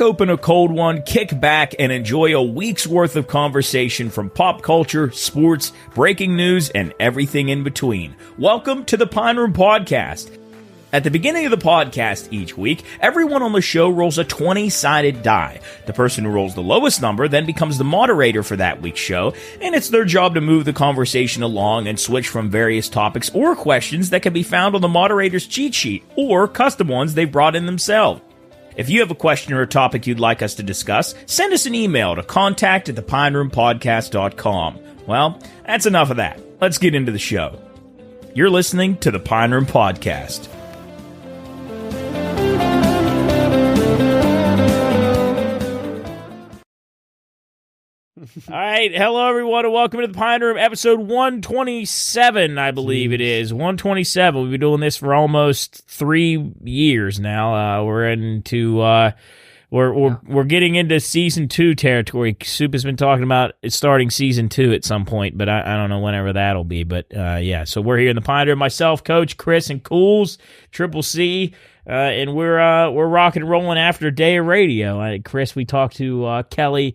open a cold one, kick back, and enjoy a week's worth of conversation from pop culture, sports, breaking news, and everything in between. Welcome to the Pine Room Podcast. At the beginning of the podcast each week, everyone on the show rolls a 20-sided die. The person who rolls the lowest number then becomes the moderator for that week's show, and it's their job to move the conversation along and switch from various topics or questions that can be found on the moderator's cheat sheet, or custom ones they brought in themselves. If you have a question or a topic you'd like us to discuss, send us an email to contact@thepineroompodcast.com. Well, that's enough of that. Let's get into the show. You're listening to the Pine Room Podcast. All right, hello everyone, and welcome to the Pine Room, episode 127, I believe it is. 127. We've been doing this for almost 3 years now. We're getting into season 2 territory. Soup has been talking about starting season 2 at some point, but I don't know whenever that'll be. But yeah, so we're here in the Pine Room. Myself, Coach, Chris, and Cools, Triple C. And we're rocking and rolling after a day of radio. Chris, we talked to Kelsey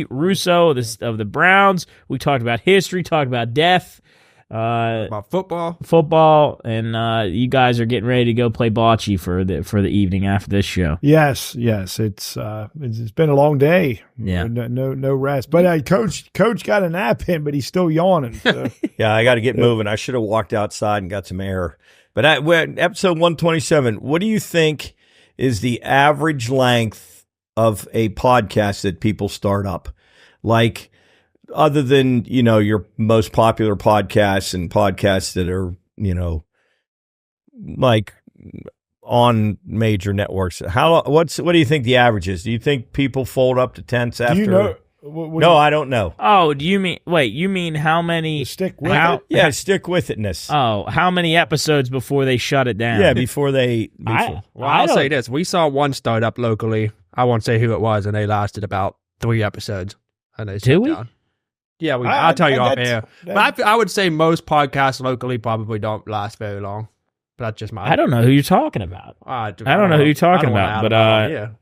Russo of the Browns. We talked about history, talked about death, about football, and you guys are getting ready to go play bocce for the evening after this show. Yes, it's been a long day. Yeah, no rest. But coach got a nap in, but he's still yawning. So. Yeah, I got to get moving. I should have walked outside and got some air. But we're at episode 127. What do you think is the average length of a podcast that people start up? Like, other than, your most popular podcasts and podcasts that are, like on major networks. What do you think the average is? Do you think people fold up to tenths after? Do you know? I don't know. Oh, you mean how many? Stick with it? Yeah, stick with itness. Oh, how many episodes before they shut it down? Yeah, before they. I'll say this. We saw one start up locally. I won't say who it was, and they lasted about 3 episodes. And they Did we? Down. Yeah, I'll tell you off air. But I would say most podcasts locally probably don't last very long. But that's just my. I don't know who you're talking about. I don't know who you're talking about, but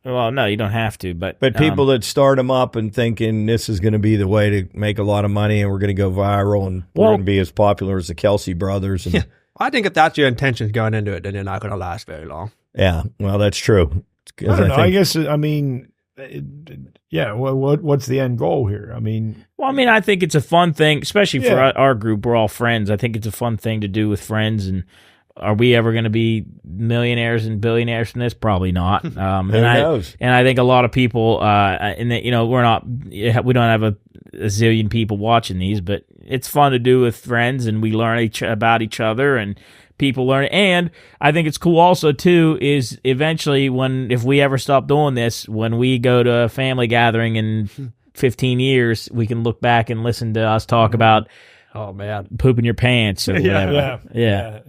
well, no, you don't have to. But people that start them up and thinking this is going to be the way to make a lot of money and we're going to go viral and we're going to be as popular as the Kelsey brothers. And, yeah, I think if that's your intention going into it, then you're not going to last very long. Yeah, well, that's true. I don't know. I guess yeah. What's the end goal here? I think it's a fun thing, especially for our group. We're all friends. I think it's a fun thing to do with friends. And are we ever going to be millionaires and billionaires from this? Probably not. Who knows? And I think a lot of people, we don't have a zillion people watching these, but it's fun to do with friends, and we learn about each other, and people learn. And I think it's cool also too is eventually if we ever stop doing this, when we go to a family gathering in 15 years, we can look back and listen to us talk about, oh man, pooping your pants or whatever. Yeah.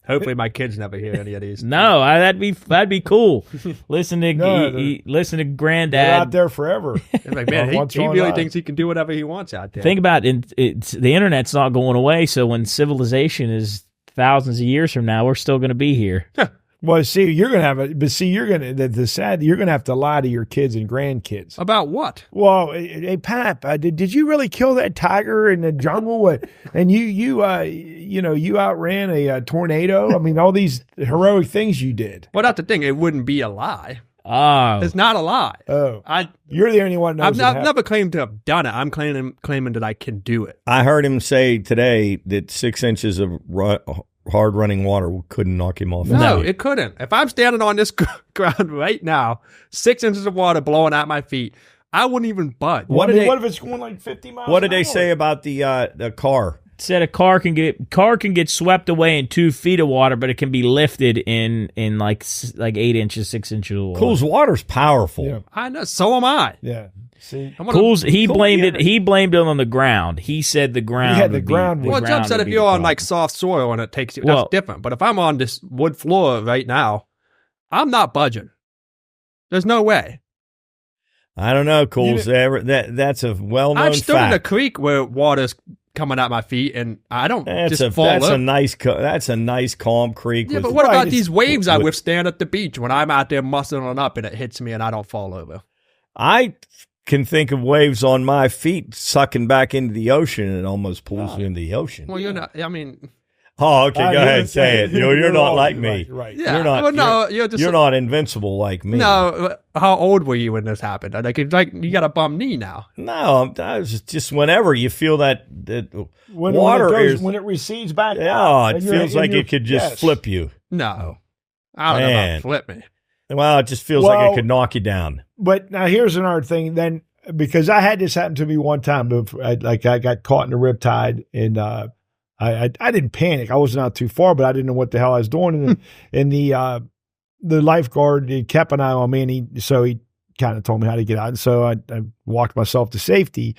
Hopefully my kids never hear any of these. No, that'd be cool. Listen to Granddad. They're out there forever. Like, man, he really thinks he can do whatever he wants out there. Think about it. The internet's not going away, so when civilization is thousands of years from now, we're still going to be here. Well, see, you're going to have you're going to have to lie to your kids and grandkids. About what? Well, hey, Pap, did you really kill that tiger in the jungle? And you outran a tornado? All these heroic things you did. Well, that's the thing. It wouldn't be a lie. Oh. It's not a lie. Oh. You're the only one who knows. I've never claimed to have done it. I'm claiming that I can do it. I heard him say today that 6 inches of hard running water couldn't knock him off. No, it couldn't. If I'm standing on this ground right now, 6 inches of water blowing at my feet, I wouldn't even budge. What if it's going like 50 miles? What did they say about the car? Said a car can get swept away in 2 feet of water, but it can be lifted in like 8 inches, 6 inches of water. Cool's water's powerful. Yeah. I know. So am I. Yeah. See, Cool's he blamed it on the ground. He said the ground. He had the ground. Well, Jump said if you're on like soft soil and it takes you, that's different. But if I'm on this wood floor right now, I'm not budging. There's no way. I don't know, Cool's. That's a well-known fact. I've stood in a creek where water's coming at my feet, and I don't That's fall a over. that's a nice calm creek. Yeah, with, but what about Right, these waves I with- withstand at the beach when I'm out there muscling up and it hits me and I don't fall over? I can think of waves on my feet sucking back into the ocean, and it almost pulls you into the ocean. Well, you're not. I mean, Oh, okay. Go ahead and say it. You're not like me. Right. yeah. You're not. Well, no, you're just. You're not invincible like me. No, how old were you when this happened? Like you got a bum knee now. No, I was just whenever you feel that When water it goes, is. when it recedes back. Yeah, out, it and you're- feels and like you're- it could just yes. flip you. No, I don't know Man. about flip me. Well, it just feels like Well- it could knock you down. But now here's another thing. Then because I had this happen to me one time, I got caught in the riptide, and I didn't panic. I wasn't out too far, but I didn't know what the hell I was doing. And the lifeguard, he kept an eye on me, and he kind of told me how to get out. And so I walked myself to safety.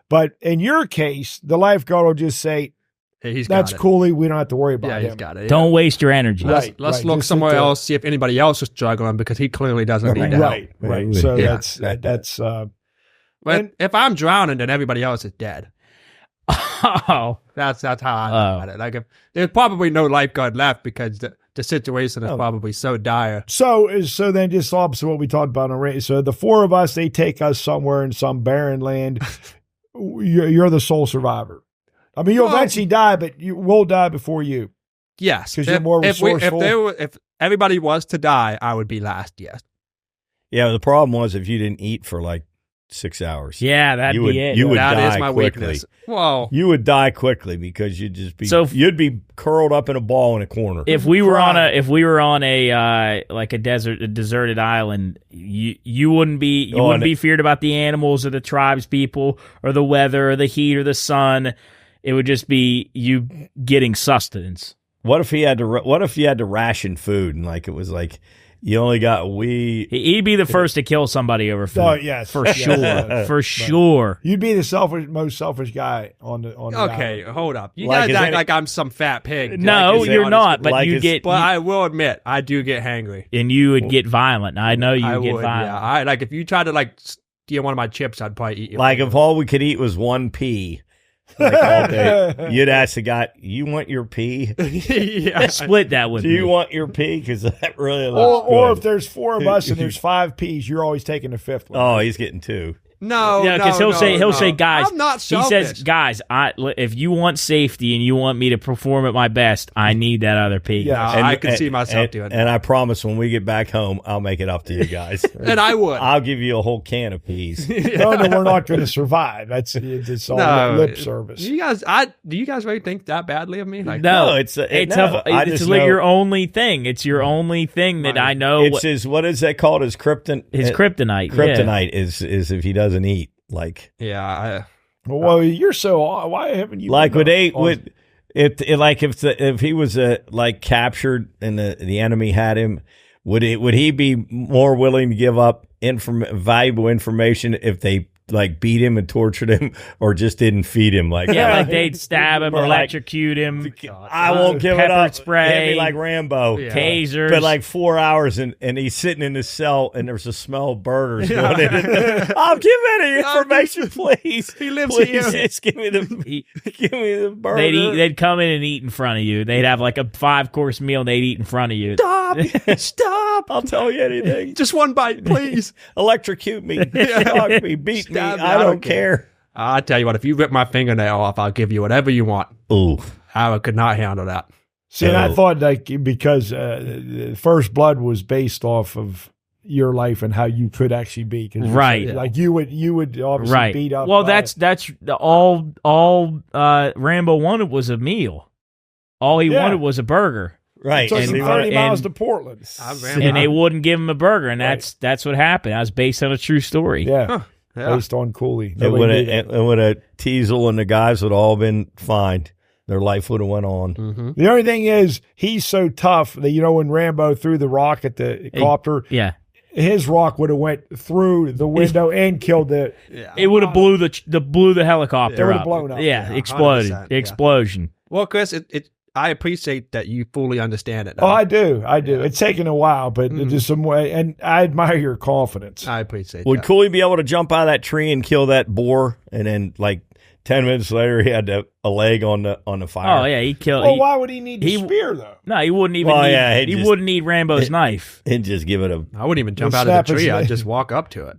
But in your case, the lifeguard will just say, Hey, he's "That's got it. Cooley. We don't have to worry about Yeah, him." he's got it. Yeah. Don't waste your energy. Right. Let's look Just somewhere sit there. else, see if anybody else is struggling because he clearly doesn't need help. Right. So Yeah. that's But And- if I'm drowning, then everybody else is dead. Oh, That's how I look at it. Like if there's probably no lifeguard left because the situation is probably so dire. So then just opposite what we talked about on radio. So the four of us, they take us somewhere in some barren land. You're the sole survivor. I mean, you'll Well- eventually die, but you will die before you. Yes, 'Cause you're more resourceful. If everybody was to die, I would be last. Yes. Yeah, the problem was if you didn't eat for like 6 hours. yeah, that'd You be it. would That die is my quickly. weakness. Well, You would die quickly because you'd just be So- you'd be curled up in a ball in a corner. If we were on a like a deserted island, you wouldn't be feared about the animals or the tribes people or the weather or the heat or the sun. It would just be you getting sustenance. What if you had to ration food and like it was like you only got He'd be the first to kill somebody over food. Oh, yes. for Yes. sure, for sure. You'd be the most selfish guy on the okay, hold up. You Like, guys is act any- like I'm some fat pig. No, Like, you're not. But like you it's- get, But I will admit, I do get hangry. and you would get violent. I know you I would get would, violent. yeah. I like if you tried to like steal one of my chips, I'd probably eat you. like if all we could eat was one pea. Like all day, you'd ask the guy, "You want your pea? yeah. Split that with Do me. you want your pea? Because that really looks or good." if there's four of us and there's 5 P's, you're always taking the fifth one. Oh, he's getting 2. No, Yeah, because he'll say, guys. I'm not He selfish. says, guys, if you want safety and you want me to perform at my best, I need that other pig. Yeah. I could see myself doing that. And I promise, when we get back home, I'll make it up to you guys. And I would. I'll give you a whole can of peas. No, we're not going to survive. It's all No. lip service. Do you guys really think that badly of me? Like, No, it's it's I just know- your only thing. It's your only thing that Right. I know. It's his. What is that called? His kryptonite. His kryptonite. Kryptonite is if he doesn't eat. Like yeah, Well, you're so. Why haven't you? like been would they on- would if he was like captured and the enemy had him, would he be more willing to give up valuable information if they like beat him and tortured him or just didn't feed him? Like Yeah, like they'd stab him, Or like- electrocute him, I won't give it pepper up. spray, Hit me like Rambo. Yeah. tasers. But like 4 hours and he's sitting in his cell and there's a smell of burgers going in. I'll give any information, please. He lives Please, here. just give me the burger. They'd come in and eat in front of you. They'd have like a 5-course meal and they'd eat in front of you. Stop! I'll tell you anything. just one bite, please. Electrocute me, shock me, beat me. Stab me, I don't care. I tell you what, if you rip my fingernail off, I'll give you whatever you want. Ooh, I could not handle that. See, and I Oh. thought like because First Blood was based off of your life and how you could actually be, 'cause you Right. said, like you would obviously Right. beat up. Well, that's all Rambo wanted was a meal. All he Yeah. wanted was a burger. right. took and- him 30 miles and- to Portland. And they wouldn't give him a burger, and that's what happened. That was based on a true story. Yeah, Yeah. based on Cooley. It Nobody would knew have that. Teasel and the guys would all been fine. Their life would have went on. Mm-hmm. The only thing is, he's so tough that when Rambo threw the rock at the copter, Yeah. his rock would have went through the window and killed the. Yeah. It would have blew the helicopter It would've up. blown up. Yeah, Yeah, exploded. 100%, yeah. Explosion. Well, Chris, I appreciate that you fully understand it. Oh, I do. It's taken a while, but there's some way, and I admire your confidence. I appreciate Would that. Cooley be able to jump out of that tree and kill that boar, and then like 10 minutes later he had a leg on the fire? Oh yeah, he killed. Well, why would he need the spear though? No, he wouldn't even. He wouldn't need Rambo's knife. He'd just give it a. I wouldn't even jump out of the tree. I'd just walk up to it.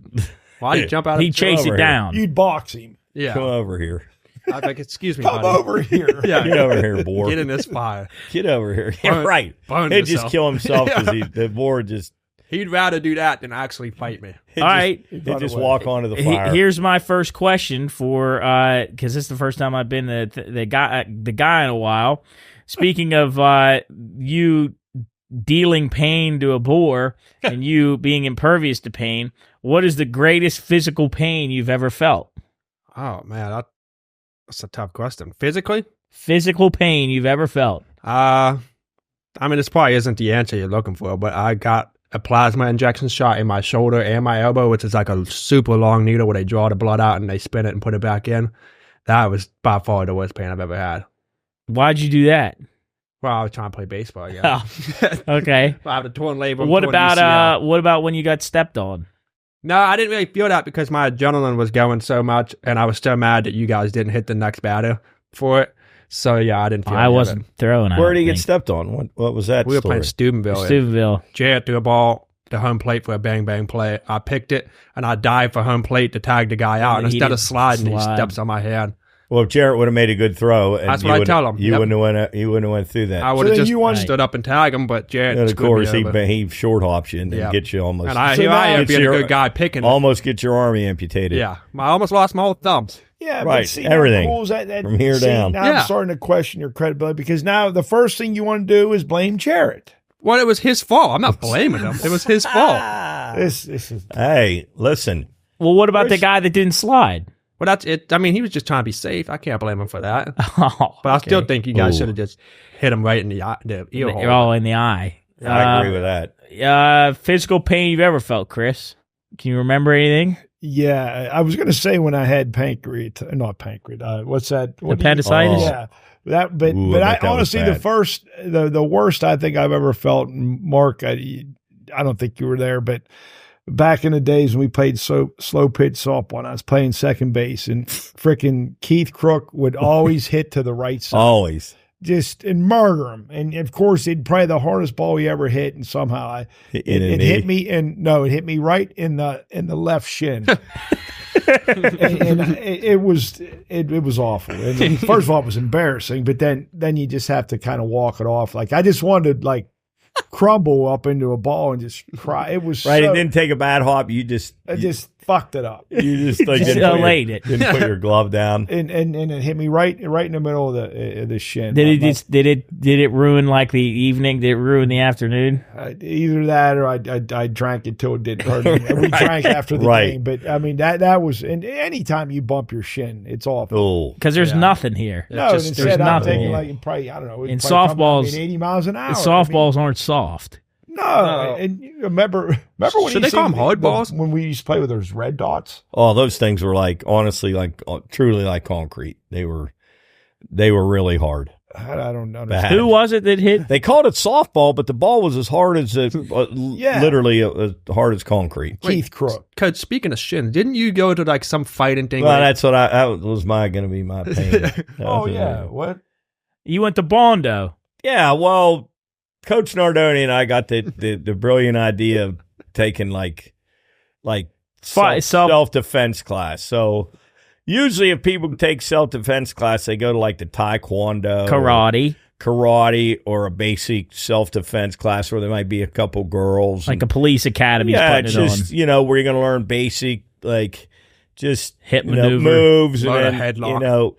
Why'd you jump out of the tree? He'd chase it down. You'd box him. Yeah. Come over here. I'd be like, excuse me, Come buddy. over here. Yeah. Get over here, boar. Get in this fire. Get over here. Yeah, right. He'd just kill himself because the boar just. He'd rather do that than actually fight me. All right. He'd just walk onto the fire. Here's my first question for because this is the first time I've been the guy in a while. Speaking of you dealing pain to a boar and you being impervious to pain, what is the greatest physical pain you've ever felt? Oh man, that's a tough question. Physically? Physical pain you've ever felt? I mean, this probably isn't the answer you're looking for, but I got a plasma injection shot in my shoulder and my elbow, which is like a super long needle where they draw the blood out and they spin it and put it back in. That was by far the worst pain I've ever had. Why'd you do that? Well, I was trying to play baseball, yeah. Oh, okay. I have a torn labrum. What about when you got stepped on? No, I didn't really feel that because my adrenaline was going so much, and I was so mad that you guys didn't hit the next batter for it. So yeah, I didn't feel. I wasn't throwing. Where did he get stepped on? What was that? We were playing Steubenville. Steubenville. Jared threw a ball to home plate for a bang bang play. I picked it and I dived for home plate to tag the guy out. And instead of sliding, he steps on my hand. Well, if Jarrett would have made a good throw, and that's what I tell him. You wouldn't have went through that. I would have just stood up and tag him, but Jarrett. And of course, he short hops you and get you almost. And here I am being a good guy picking. Almost get your arm amputated. Yeah, I almost lost my whole thumbs. Yeah, right. But see, Everything that from here down. Now I'm starting to question your credibility because now the first thing you want to do is blame Jarrett. Well, it was his fault. I'm not blaming him. It was his fault. This is. Hey, listen. Well, what about the guy that didn't slide? Well, that's it. I mean, he was just trying to be safe. I can't blame him for that. Oh, but I still think you guys should have just hit him right in the ear hole. Oh, in the eye. I agree with that. Physical pain you've ever felt, Chris? Can you remember anything? Yeah, I was going to say when I had pancreatitis. What's that? Appendicitis? Yeah. But I honestly, the worst I think I've ever felt, Mark, I don't think you were there, but back in the days when we played slow pitch softball, and I was playing second base, and frickin' Keith Crook would always hit to the right side. Always. And murder him. And of course, it'd probably the hardest ball he ever hit, and somehow it hit me, it hit me right in the left shin. and it was awful. And first of all, it was embarrassing, but then you just have to kind of walk it off. Like I just wanted to crumble up into a ball and just cry. It was right. It didn't take a bad hop. You just fucked it up. You just didn't put your glove down, and it hit me right in the middle of the shin. Did it ruin the evening? Did it ruin the afternoon? Either that or I drank it till it didn't hurt me. And we drank after the game, but I mean that was. And anytime you bump your shin, it's awful because there's nothing here. No, instead I'm taking probably I don't know. In softballs, 80 miles an hour. Softballs aren't soft. No, and you remember when should they call them hard balls? When we used to play with those red dots. Oh, those things were honestly truly like concrete. They were really hard. I don't know. Who was it that hit? They called it softball, but the ball was as hard as literally as hard as concrete. Keith Crook. Coach, speaking of shin, didn't you go to some fighting thing? Well, that's what that was going to be my pain. What? You went to Bando. Yeah, well, Coach Nardoni and I got the brilliant idea of taking self-defense class. So usually if people take self-defense class, they go to the taekwondo, karate, or a basic self-defense class where there might be a couple girls. Like a police academy. Yeah, just, where you're going to learn basic, just hip maneuver. Moves. And then, headlock.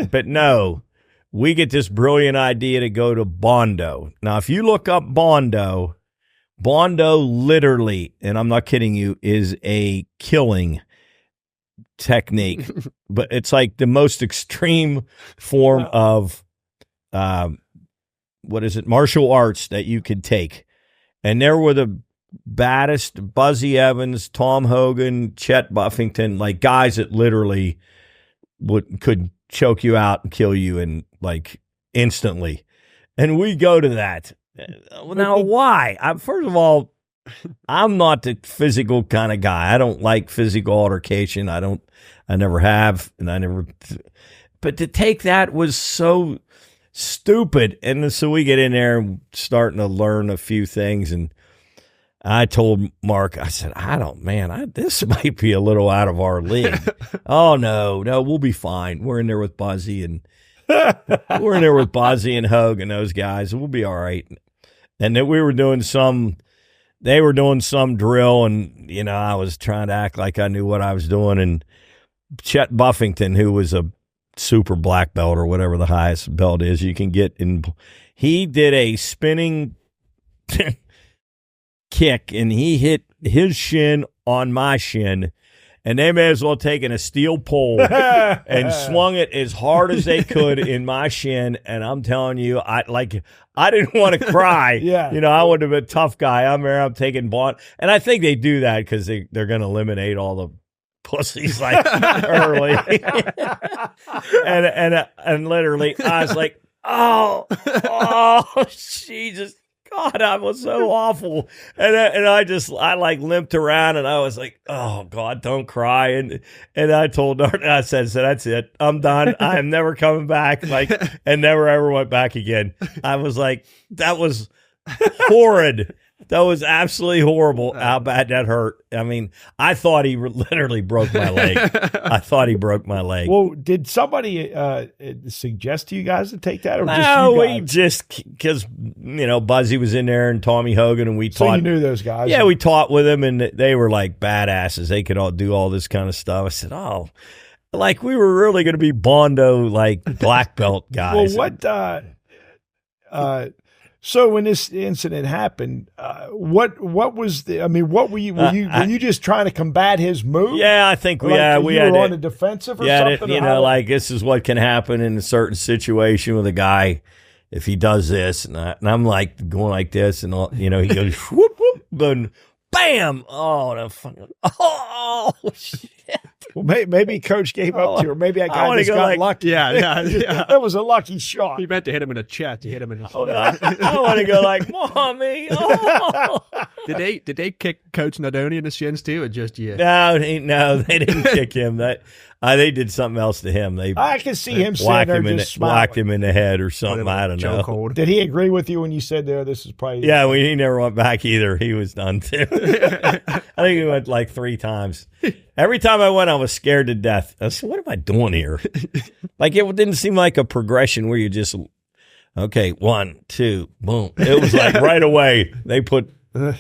But no. We get this brilliant idea to go to Bando. Now, if you look up Bando literally, and I'm not kidding you, is a killing technique. But it's like the most extreme form of, martial arts that you could take. And there were the baddest, Buzzy Evans, Tom Hogan, Chet Buffington, guys that literally could choke you out and kill you instantly. and we go to that. Now, why? First of all, I'm not the physical kind of guy. I don't like physical altercation. I never have, and I never. But to take that was so stupid. And so we get in there and starting to learn a few things. And I told Mark, I said, this might be a little out of our league. Oh, no, we'll be fine. We're in there with Buzzy and Hogue and those guys. We'll be all right. And then they were doing some drill, and, I was trying to act like I knew what I was doing. And Chet Buffington, who was a super black belt or whatever the highest belt is you can get he did a spinning kick, and he hit his shin on my shin, and they may as well taken a steel pole and swung it as hard as they could in my shin. And I'm telling you, I didn't want to cry. Yeah. I would have been a tough guy. I'm taking Bond, and I think they do that because they're going to eliminate all the pussies like early. and literally I was like, oh Jesus God, I was so awful. And I like limped around, and I was like, oh God, don't cry. And I told her, I said, so that's it. I'm done. I am never coming back. And never ever went back again. I was like, that was horrid. That was absolutely horrible how bad that hurt. I mean, I thought he literally broke my leg. I thought he broke my leg. Well, did somebody suggest to you guys to take that? Or No, because, Buzzy was in there and Tommy Hogan, and we taught. So you knew those guys? Yeah, we taught with them, and they were like badasses. They could all do all this kind of stuff. I said, we were really going to be Bando, like black belt guys. Well, so when this incident happened, what was what were you just trying to combat his move? Yeah, I think we had on the defensive or something. This is what can happen in a certain situation with a guy if he does this, and I'm like going like this, and all, he goes whoop whoop, then bam, shit. Well, maybe Coach gave up to her. Maybe that guy just got lucky. Yeah. That was a lucky shot. He meant to hit him in the chest. He hit him in the I want to go like, Mommy. Oh. Did they kick Coach Nadoni in the shins too, or just you? No, they didn't kick him. They did something else to him. I can see him standing there just smiling. Whacked him in the head or something. I don't know. Hold. Did he agree with you when you said this is probably? Yeah, he never went back either. He was done too. I think he went like 3 times. Every time I went, I was scared to death. I said, what am I doing here? Like, it didn't seem like a progression where you just, okay, 1, 2, boom. It was like right away they put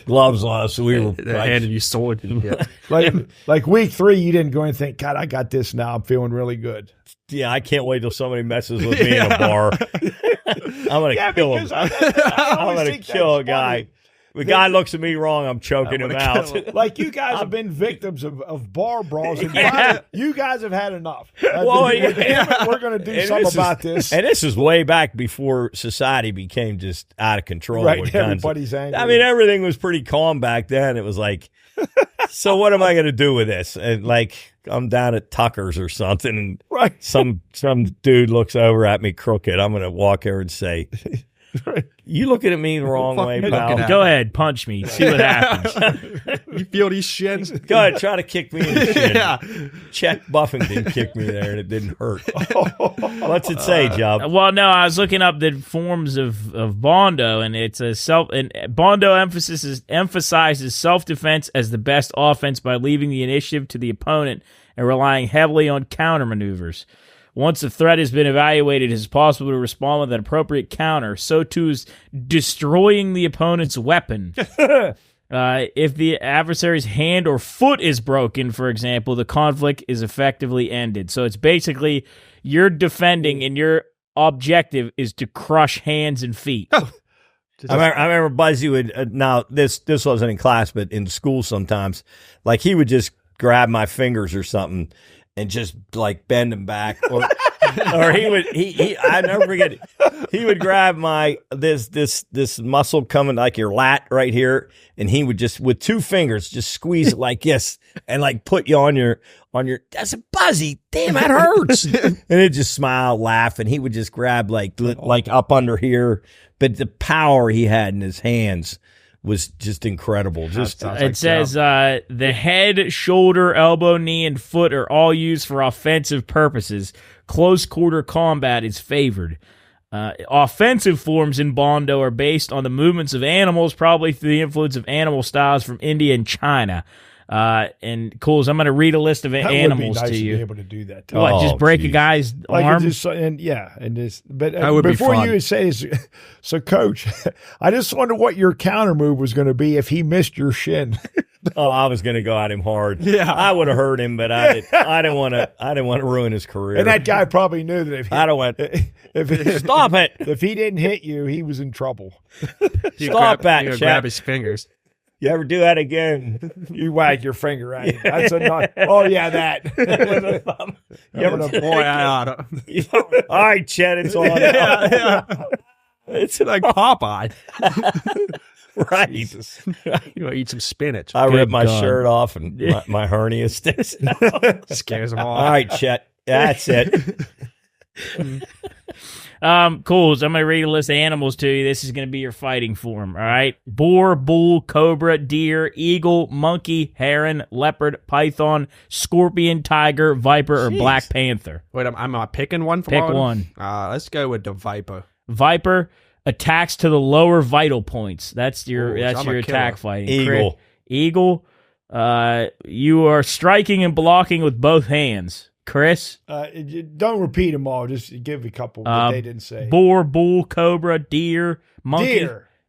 gloves on us. So we were handed you sword. Yeah. like week 3, you didn't go and think, God, I got this now. I'm feeling really good. Yeah, I can't wait till somebody messes with me in a bar. I'm going to kill him. I'm going to kill a guy. The guy looks at me wrong, I'm choking him out. Like, you guys have been victims of bar brawls. And you guys have had enough. We're going to do something about this. And this is way back before society became just out of control. Right, everybody's angry. I mean, everything was pretty calm back then. It was like, so what am I going to do with this? And like, I'm down at Tucker's or something, and right. some dude looks over at me crooked. I'm going to walk over and say, you looking at me the wrong way, pal. Go ahead, punch me. See what happens. You feel these shins? Go ahead, try to kick me in the shin. Yeah. Chet Buffington kicked me there, and it didn't hurt. What's it say, Job? Well, no, I was looking up the forms of Bando, and it's Bando emphasizes self-defense as the best offense by leaving the initiative to the opponent and relying heavily on counter maneuvers. Once a threat has been evaluated, it is possible to respond with an appropriate counter. So too is destroying the opponent's weapon. If the adversary's hand or foot is broken, for example, the conflict is effectively ended. So it's basically you're defending and your objective is to crush hands and feet. I remember Buzzy would, now this wasn't in class, but in school sometimes, like he would just grab my fingers or something and just like bend them back, Or I never forget it. He would grab this muscle coming like your lat right here, and he would just with 2 fingers just squeeze it like this, and like put you on your. That's a buzzy. Damn, that hurts. And he'd just smile, laugh, and he would just grab like up under here. But the power he had in his hands was just incredible. It says the head, shoulder, elbow, knee, and foot are all used for offensive purposes. Close quarter combat is favored. Offensive forms in Bando are based on the movements of animals, probably through the influence of animal styles from India and China. And Cools, I'm going to read a list of animals nice to you. Be able to do that. What? Just break a guy's arm? But That would be before fun. you would say this, so Coach, I just wonder what your counter move was going to be if he missed your shin. Oh, I was going to go at him hard. Yeah. I would have hurt him, but I didn't want to ruin his career. And that guy probably knew that Stop it. if he didn't hit you, he was in trouble. Stop that, You Chet. grab his fingers. You ever do that again? You wag your finger at him. That's a not. Oh yeah, that. You ever, Boy, I oughta. all right, Chet, it's on. Yeah. It's Like Popeye. right. You want to eat some spinach. I ripped my God. shirt off and my hernia sticks out. Scares them All all. right, Chet. That's it. Cool. So I'm going to read a list of animals to you. This is going to be your fighting form, all right? Boar, bull, cobra, deer, eagle, monkey, heron, leopard, python, scorpion, tiger, viper, or black panther. Wait, am I picking one for Pick one. Let's go with the viper. Viper attacks to the lower vital points. That's your Ooh, so I'm a attack killer. fighting. Eagle. Eagle. You are striking and blocking with both hands. Chris. Don't repeat them all. Just give a couple that they didn't say. Boar, bull, cobra, deer, monkey.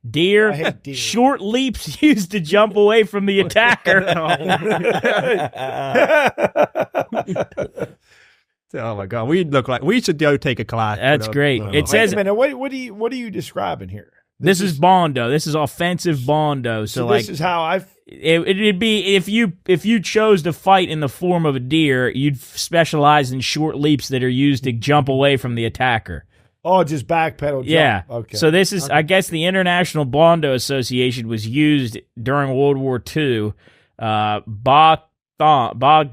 Deer. I hate deer. Short leaps used to jump away from the attacker. Oh my God, we should go take a class. That's great. It says Wait a minute. What are you describing here? this is Bando. This is offensive Bando. So like this is how I. it'd be if you chose to fight in the form of a deer, you'd specialize in short leaps that are used to jump away from the attacker. Oh, just backpedal. Jump. Yeah. Okay. So this is, I guess, the International Bando Association was used during World War II. Ba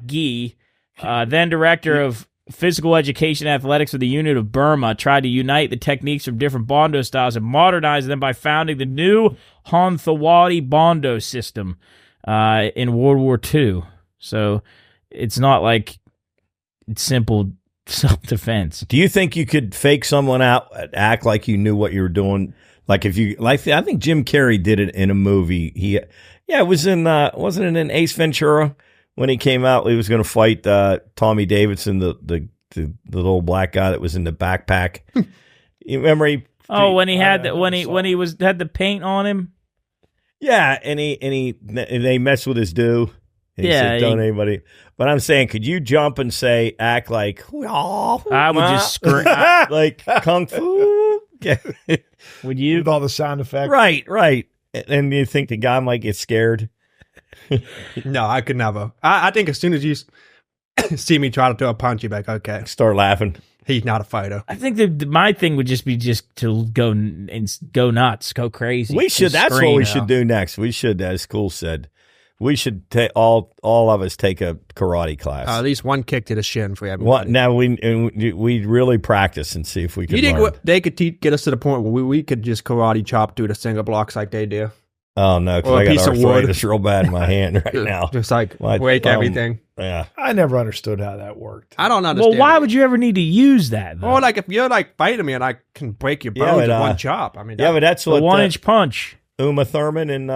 Gi, then director of physical education and athletics for the unit of Burma, tried to unite the techniques from different Bando styles and modernize them by founding the new Honthawadi Bando system in World War II. So it's not like it's simple self-defense. Do you think you could fake someone out, act like you knew what you were doing? Like if you, like I think Jim Carrey did it in a movie. It was in, wasn't it in Ace Ventura when he came out? He was going to fight Tommy Davidson, the little black guy that was in the backpack. You remember when he had when he had the paint on him. Yeah, and they messed with his due. He said, don't anybody. But I'm saying, could you jump and act like, I would just scream like kung fu? Would you? With all the sound effects. Right. And you think the guy might get scared? No, I could never. I think as soon as you see me try to throw a punch, you're like, okay, Start laughing. he's not a fighter. I think that my thing would just be to go nuts, go crazy. We should. That's scream. what we should do next. We should, as Cool said, we should all of us take a karate class. At least one kick to the shin for everybody. Now we really practice and see if we can. You think learn. they could get us to the point where we could just karate chop through the single blocks like they do? Oh no, because Or a I got piece of wood. arthritis real bad in my hand right now. Just like My break thumb. everything. Yeah. I never understood how that worked. I don't understand. Well, why would you ever need to use that? Though? Or like if you're like fighting me and I can break your bones but, with one chop. I mean, Yeah, but that's the what 1-inch punch. Uma Thurman and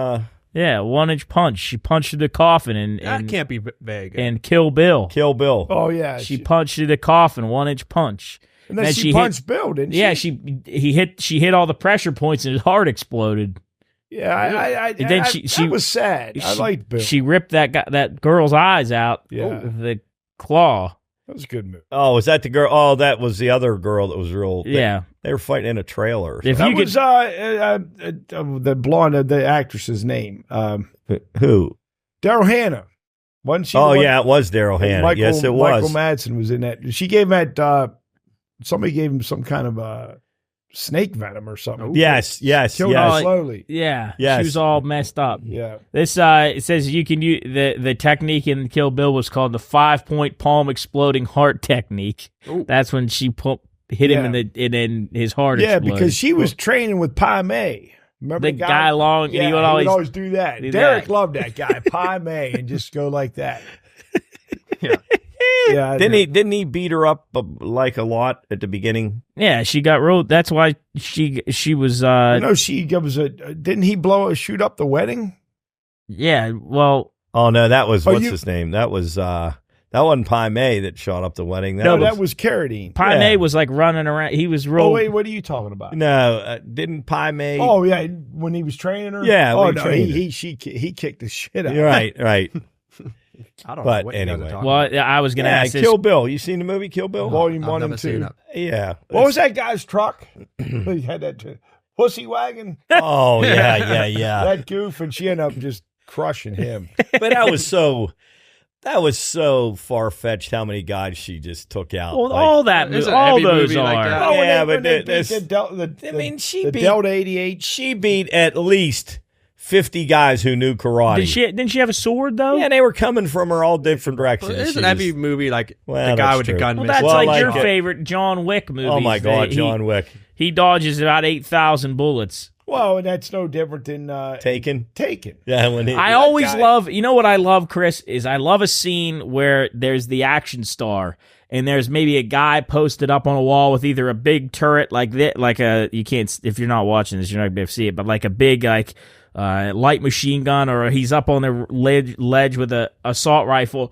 Yeah, 1-inch punch. She punched through the coffin that can't be vague. and Kill Bill. Kill Bill. Oh yeah, She punched through the coffin, 1-inch punch. and then then she she punched Bill, didn't she? Yeah, she hit all the pressure points and his heart exploded. Yeah, And then that was sad. I liked Bill. She ripped that girl's eyes out Yeah. with the claw. That was a good move. Oh, was that the girl? Oh, that was the other girl that was real. Yeah. They were fighting in a trailer. Or If something. you That was the blonde, the actress's name. Who? Daryl Hannah. Wasn't she? Oh the one? yeah, it was Daryl Hannah. Yes, it was. Michael Madsen was in that. She gave him that somebody gave him some kind of snake venom or something. Yes. Killed her slowly. Yeah, Yes. she was all messed up. Yeah. This it says you can use the technique in Kill Bill was called the 5-point palm exploding heart technique. Ooh. That's when she hit him and then his heart exploded. Because she was training with Pi May. Remember the guy long, Yeah, and he would always do that. do Derek that. loved that guy, Pi May, and just go like that. Yeah. Yeah. Didn't he beat her up like a lot at the beginning? Yeah, she got rolled. That's why she was. No, didn't he shoot up the wedding? Yeah, well, Oh no, that was Oh, what's his name? That was that wasn't Pi May that shot up the wedding. That was Carradine. Pi Yeah. May was like running around. He was rolled. Oh wait, what are you talking about? no, didn't Pi May? Oh yeah, when he was training her. Yeah, Oh when he no, trained he kicked the shit out. You're right. I don't But know what you guys are anyway. talking Well, I was gonna Yeah, ask this. Kill Bill. You seen the movie Kill Bill? Volume I've 1 never and seen 2. it. Yeah. What was that guy's truck? He had that pussy wagon. Oh yeah. That goof, and she ended up just crushing him. But that was so far fetched. How many guys she just took out? Well, Like, all that, Isn't all every those movie like are. that? Oh, when Yeah, they but beat this- the beat Delta 88. She beat at least 50 guys who knew karate. Didn't she have a sword though? Yeah, they were coming from her all different Well, directions. isn't She every was- movie like Well, the guy that's with the true. gun Well, missing? that's Well, like your like- favorite John Wick movie. Oh my God, John Wick. He dodges about 8,000 bullets. Well, and that's no different than Taken. Taken. Yeah, when he. I always guy- love, you know what I love, Chris, is I love a scene where there's the action star and there's maybe a guy posted up on a wall with either a big turret like that, you can't, if you're not watching this, you're not going to be able to see it, but like a big, light machine gun, or he's up on the ledge with a assault rifle.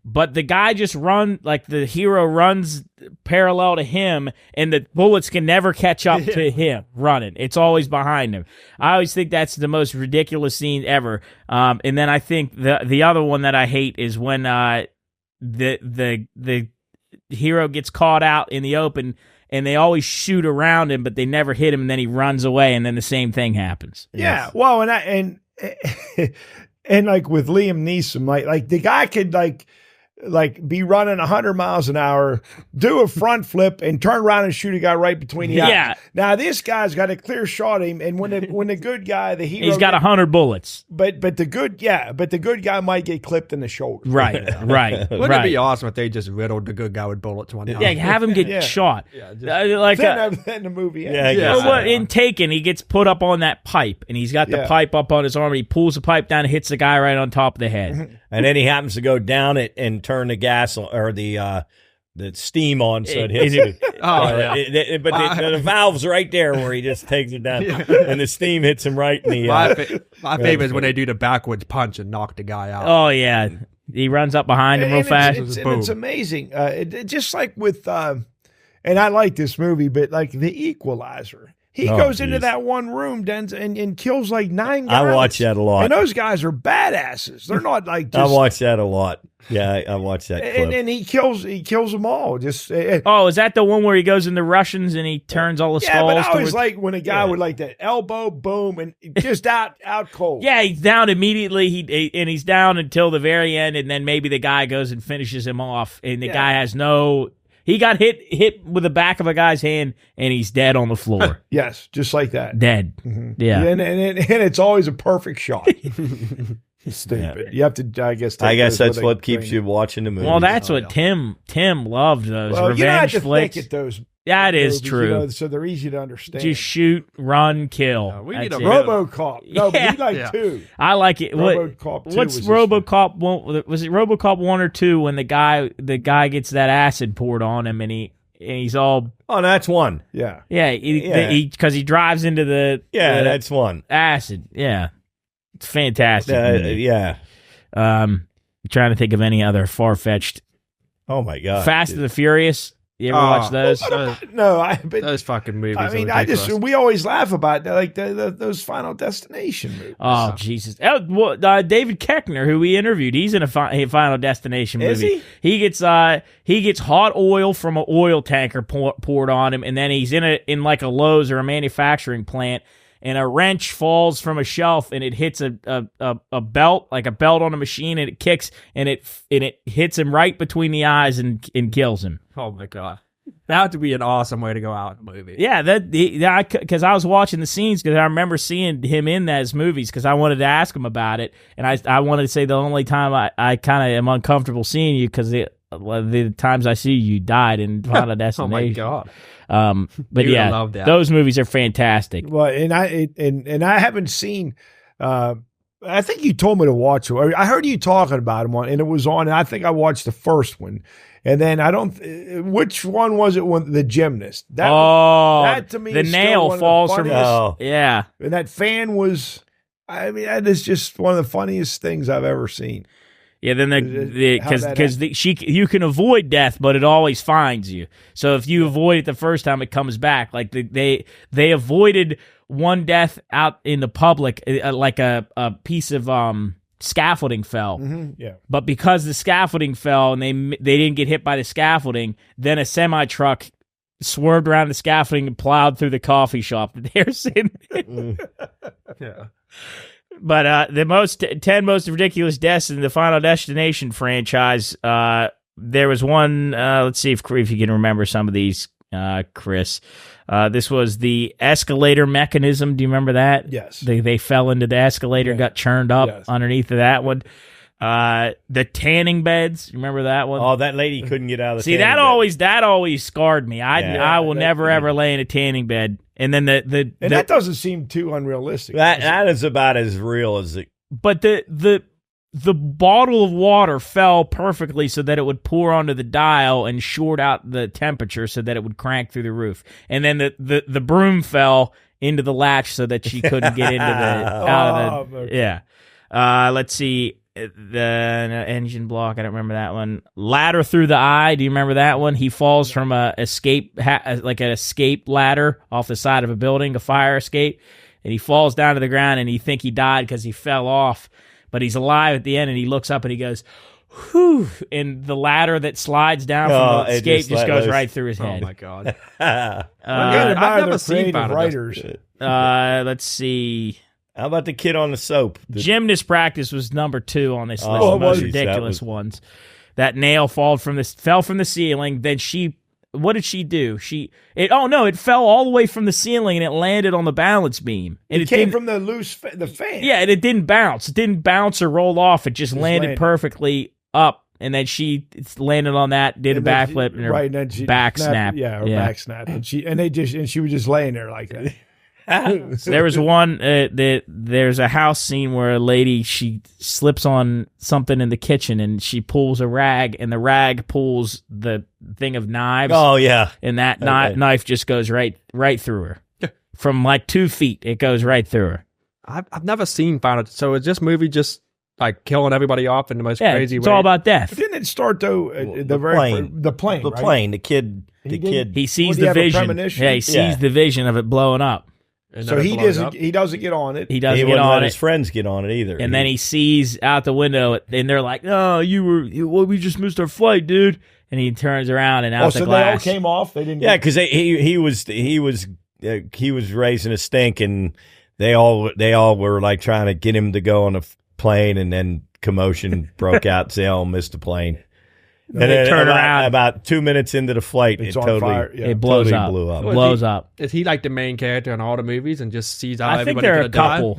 But the guy just the hero runs parallel to him, and the bullets can never catch up to him running. It's always behind him. I always think that's the most ridiculous scene ever. And then I think the other one that I hate is when the hero gets caught out in the open, and they always shoot around him, but they never hit him, and then he runs away, and then the same thing happens. Yeah. Well, and like with Liam Neeson, like the guy could be running 100 miles an hour, do a front flip, and turn around and shoot a guy right between the eyes. Yeah. Now this guy's got a clear shot of him, and when the good guy, the hero, He's got 100 bullets. but the good guy might get clipped in the shoulder. Right. Wouldn't it be awesome if they just riddled the good guy with bullets one time? Yeah, have him get Yeah. shot. Yeah, Then the movie ends. Yeah, I guess Well, so. what, in Taken, he gets put up on that pipe, and he's got the Yeah. pipe up on his arm, and he pulls the pipe down and hits the guy right on top of the head. And then he happens to go down it and turn the gas on, or the steam on, so it hits you. Oh, yeah. But the valve's right there where he just takes it down, and the steam hits him right in the. My favorite is when they do the backwards punch and knock the guy out. Oh, yeah. He runs up behind him real And fast. it's amazing. Just like with, and I like this movie, but like The Equalizer. He Oh, goes into geez. that one room, and kills like 9 guys. I watch that a lot. And those guys are badasses. They're not like I just. watch that a lot. Yeah, I watch that clip. And he kills them all. Just Oh, is that the one where he goes in the Russians and he turns all the yeah, skulls? but I always towards- like when a guy would like that elbow boom and just out cold. Yeah, he's down immediately. He's down until the very end, and then maybe the guy goes and finishes him off, and the guy has no. He got hit with the back of a guy's hand, and he's dead on the floor. Yes, just like that. Dead. Yeah. And it's always a perfect shot. Stupid. You have to, I guess. take I guess those that's where they what keeps train you watching the movie. Well, that's what Tim loved, those Well, you don't have revenge to flicks. think at those. Yeah, it is movies, true. so they're easy to understand. Just shoot, run, kill. we need That's a it. RoboCop. No, but Yeah. we like Yeah. 2. I like it. What- RoboCop 2 What's was RoboCop one? Was it RoboCop 1 or 2 when the guy gets that acid poured on him and he's all Oh, that's one. Yeah. because he drives into the That's one. acid. Yeah, it's fantastic. movie. Yeah. Trying to think of any other far fetched. Oh my God. Fast and the Furious. You ever Oh. watch those? No, but Those fucking movies. I mean, are ridiculous. we always laugh about like those Final Destination movies. Oh Jesus! David Koechner, who we interviewed, he's in a Final Destination movie. Is he? He gets hot oil from an oil tanker poured on him, and then he's in like a Lowe's or a manufacturing plant, and a wrench falls from a shelf, and it hits a belt, like a belt on a machine, and it kicks, and it hits him right between the eyes and kills him. Oh my god. That would be an awesome way to go out in a movie. Yeah, because I was watching the scenes because I remember seeing him in those movies because I wanted to ask him about it, and I wanted to say the only time I kind of am uncomfortable seeing you because the times I see you died in Final Destination. Oh my God. But You would yeah, love that. those movies are fantastic. Well, and I haven't seen. I think you told me to watch it. I heard you talking about him and it was on. And I think I watched the first one, and then I don't. Which one was it? When the gymnast? That to me, the is nail still falls from. Yeah, and that fan was. I mean, that is just one of the funniest things I've ever seen. Yeah, then because you can avoid death, but it always finds you. So if you avoid it the first time, it comes back. Like they avoided one death out in the public, like a piece of scaffolding fell. Mm-hmm. Yeah, but because the scaffolding fell and they didn't get hit by the scaffolding, then a semi truck swerved around the scaffolding and plowed through the coffee shop that they're sitting in. Yeah. But the 10 most ridiculous deaths in the Final Destination franchise, there was one, let's see if you can remember some of these, Chris. This was the escalator mechanism. Do you remember that? Yes. They fell into the escalator, got churned up underneath of that one. The tanning beds. Remember that one? Oh, that lady couldn't get out of the See, tanning that always scarred me. I will never ever lay in a tanning bed. And then that doesn't seem too unrealistic. That is about as real as it. But the bottle of water fell perfectly so that it would pour onto the dial and short out the temperature so that it would crank through the roof. And then the broom fell into the latch so that she couldn't get into let's see. The engine block, I don't remember that one. Ladder through the eye, do you remember that one? He falls from an escape ladder off the side of a building, a fire escape, and he falls down to the ground, and you think he died because he fell off, but he's alive at the end, and he looks up and he goes, whew, and the ladder that slides down from the escape just goes right through his head. Oh my God. I've never seen writers. Let's see. How about the kid on the soap? Gymnast practice was number 2 on this list. The most ridiculous ones. That nail fell from the ceiling. Then what did she do? It fell all the way from the ceiling and it landed on the balance beam. And it came from the fan. Yeah, and it didn't bounce. It didn't bounce or roll off. It just landed perfectly up. And then she landed on that, did a backflip, and her back snapped. Yeah, her back snapped. And she was just laying there like that. There was one. There's a house scene where a lady, she slips on something in the kitchen and she pulls a rag, and the rag pulls the thing of knives. Oh yeah, and that knife just goes right through her from like 2 feet. It goes right through her. I've never seen Final. So is this movie just like killing everybody off in the most crazy way? It's all about death. But didn't it start though? The plane. The kid. He sees the vision. Yeah, he sees the vision of it blowing up. So he doesn't get on it. He doesn't get on it. His friends get on it either. And then he sees out the window, and they're like, "Oh, we just missed our flight, dude." And he turns around and out the glass. So they all came off. They didn't. Yeah, because he was raising a stink, and they all were like trying to get him to go on a plane, and then commotion broke out. So they all missed the plane. And then turn around about 2 minutes into the flight, it blows up. Blew up. It blows up. Is he like the main character in all the movies and just sees how I think there are a couple.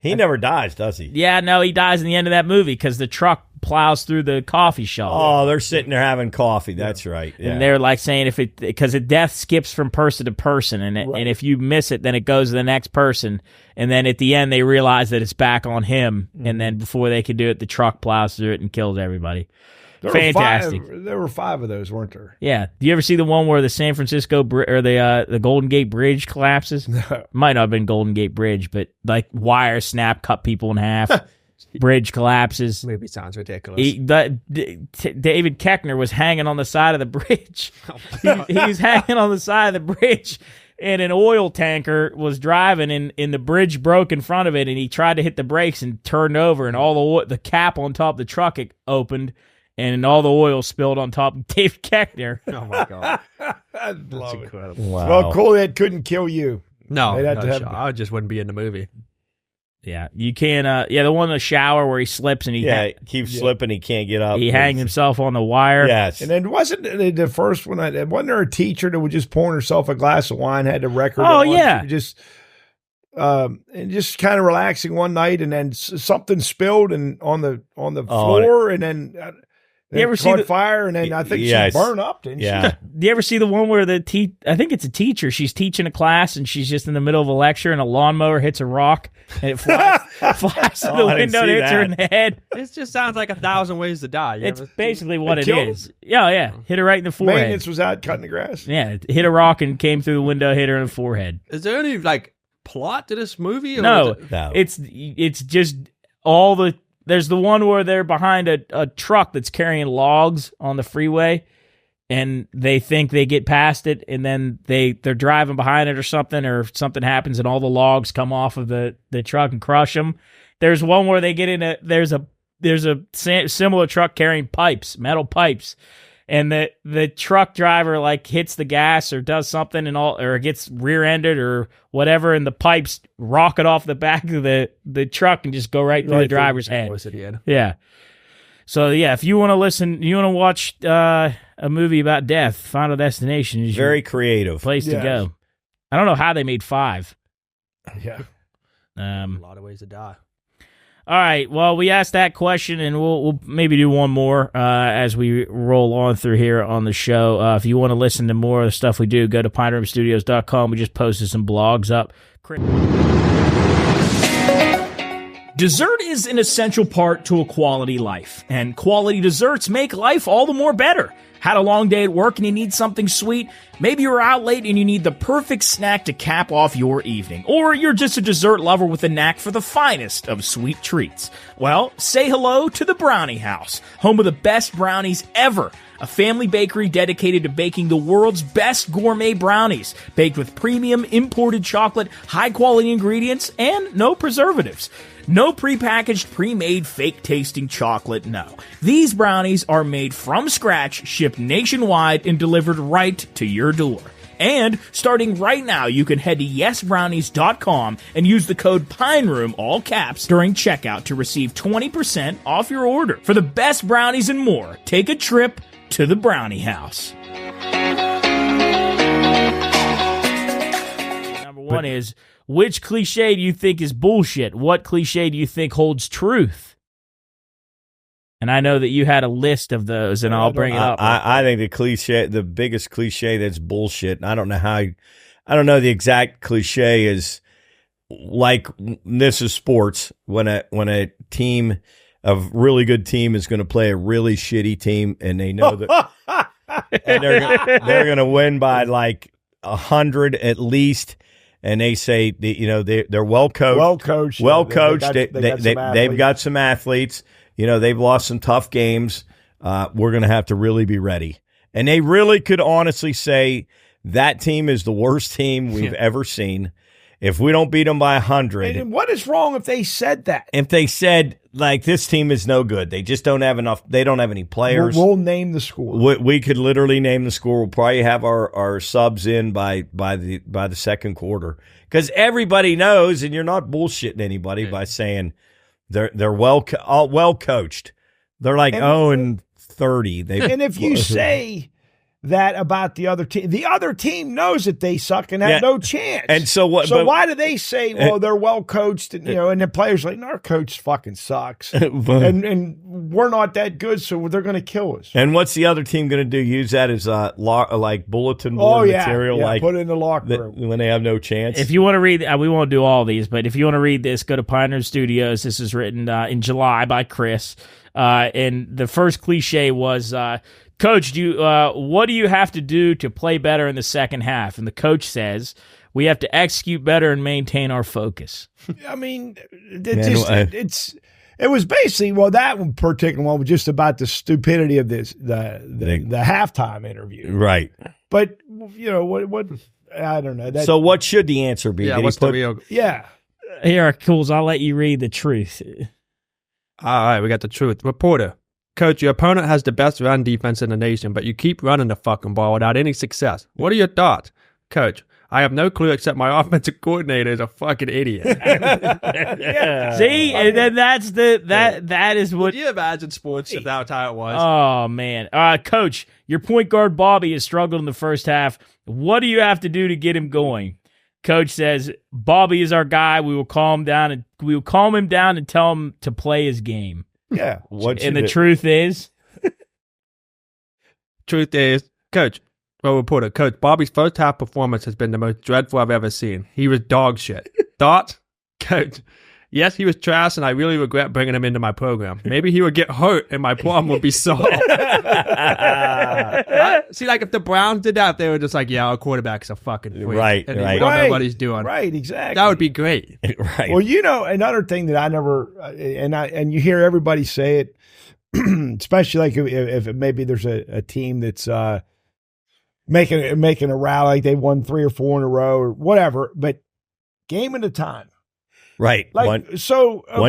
He never dies, does he? Yeah, no, he dies in the end of that movie because the truck plows through the coffee shop. Oh, they're sitting there having coffee. That's right. Yeah. And they're like saying because death skips from person to person, and if you miss it, then it goes to the next person, and then at the end they realize that it's back on him, and then before they can do it, the truck plows through it and kills everybody. Fantastic. There were 5 of those, weren't there? Yeah. Do you ever see the one where the San Francisco or the Golden Gate Bridge collapses? No. Might not have been Golden Gate Bridge, but like wire snap, cut people in half. Bridge collapses. Movie sounds ridiculous. David Koechner was hanging on the side of the bridge. He was hanging on the side of the bridge, and an oil tanker was driving, and the bridge broke in front of it, and he tried to hit the brakes and turned over, and all the cap on top of the truck opened. And all the oil spilled on top of Dave Koechner. Oh, my God. That's incredible. Wow. Well, Cooley couldn't kill you. No, I just wouldn't be in the movie. Yeah, you can't. The one in the shower where he slips and he keeps slipping. He can't get up. He hangs himself on the wire. Yes. And then wasn't the first one? Wasn't there a teacher that was just pouring herself a glass of wine, had the record? Oh on, yeah, and just kind of relaxing one night, and then something spilled and on the floor, and then. You ever see caught fire, and then I think she burned up, didn't she? Do you ever see the one where I think it's a teacher, she's teaching a class, and she's just in the middle of a lecture, and a lawnmower hits a rock, and it flies through the window and hits her in the head. It just sounds like 1,000 Ways to Die. It's basically what it is. Yeah. Hit her right in the forehead. Maintenance was out cutting the grass. Yeah, it hit a rock and came through the window, hit her in the forehead. Is there any, plot to this movie? Or No. It's just all the... There's the one where they're behind a truck that's carrying logs on the freeway, and they think they get past it, and then they're driving behind it or something happens, and all the logs come off of the truck and crush them. There's one where they get in there's a similar truck carrying metal pipes, and the truck driver hits the gas or does something or gets rear-ended or whatever, and the pipes rocket off the back of the truck and just go right through the driver's head. Yeah. So if you want to listen, you want to watch a movie about death, Final Destination is very creative place to go. I don't know how they made 5. Yeah. A lot of ways to die. All right, well, we asked that question, and we'll maybe do one more as we roll on through here on the show. If you want to listen to more of the stuff we do, go to pineroomstudios.com. We just posted some blogs up. Dessert is an essential part to a quality life, and quality desserts make life all the more better. Had a long day at work and you need something sweet? Maybe you're out late and you need the perfect snack to cap off your evening. Or you're just a dessert lover with a knack for the finest of sweet treats. Well, say hello to the Brownie House, home of the best brownies ever. A family bakery dedicated to baking the world's best gourmet brownies, baked with premium imported chocolate, high-quality ingredients, and no preservatives. No prepackaged, pre-made, fake-tasting chocolate, no. These brownies are made from scratch, shipped nationwide, and delivered right to your door. And starting right now, you can head to yesbrownies.com and use the code PINEROOM, all caps, during checkout to receive 20% off your order. For the best brownies and more, take a trip to the Brownie House. Number one is... which cliche do you think is bullshit? What cliche do you think holds truth? And I know that you had a list of those, and I'll bring it up. I think the biggest cliche that's bullshit, and I don't know the exact cliche is this is sports, when a team, a really good team is going to play a really shitty team, and they know that and they're going to win by 100 at least. And they say, they're well coached. They've got some athletes. They've lost some tough games. We're going to have to really be ready. And they really could honestly say that team is the worst team we've ever seen. If we don't beat them by 100. And what is wrong if they said that? If they said, this team is no good. They just don't have enough. They don't have any players. We'll name the score. We could literally name the score. We'll probably have our subs in by the second quarter. Because everybody knows, and you're not bullshitting anybody by saying they're well coached. They're 0-30. And if you say that about the other team knows that they suck and have no chance. And so what? So why do they say, well, they're well coached, and and the players are our coach fucking sucks, and we're not that good, so they're going to kill us. And what's the other team going to do? Use that as bulletin board material, put it in the locker room when they have no chance. If you want to read, we won't do all these, but if you want to read this, go to Pioneer Studios. This is written in July by Chris, and the first cliche was. Coach, what do you have to do to play better in the second half? And the coach says, we have to execute better and maintain our focus. I mean, it was basically, that one particular one was just about the stupidity of the halftime interview. Right. But, what I don't know. So what should the answer be? Yeah, what's the real? Yeah. Here, Cools, I'll let you read the truth. All right, we got the truth. Reporter. Coach, your opponent has the best run defense in the nation, but you keep running the fucking ball without any success. What are your thoughts? Coach, I have no clue except my offensive coordinator is a fucking idiot. See, and then that is what. Could you imagine sports if that's how it was? Oh man, Coach, your point guard Bobby has struggled in the first half. What do you have to do to get him going? Coach says Bobby is our guy. We will calm him down and tell him to play his game. Yeah. And the truth is, Coach. Well, reporter, Coach, Bobby's first half performance has been the most dreadful I've ever seen. He was dog shit. Thoughts? Coach, yes, he was trash, and I really regret bringing him into my program. Maybe he would get hurt, and my problem would be solved. See, like, if the Browns did that, they were just like, yeah, our quarterback's a fucking freak. Right, and right. we don't know what he's doing. Right, exactly. That would be great. Right. Well, another thing that I never, and you hear everybody say it, especially like if maybe there's a team that's making a rally, like they won 3 or 4 in a row or whatever, but game at a time. Right. Like one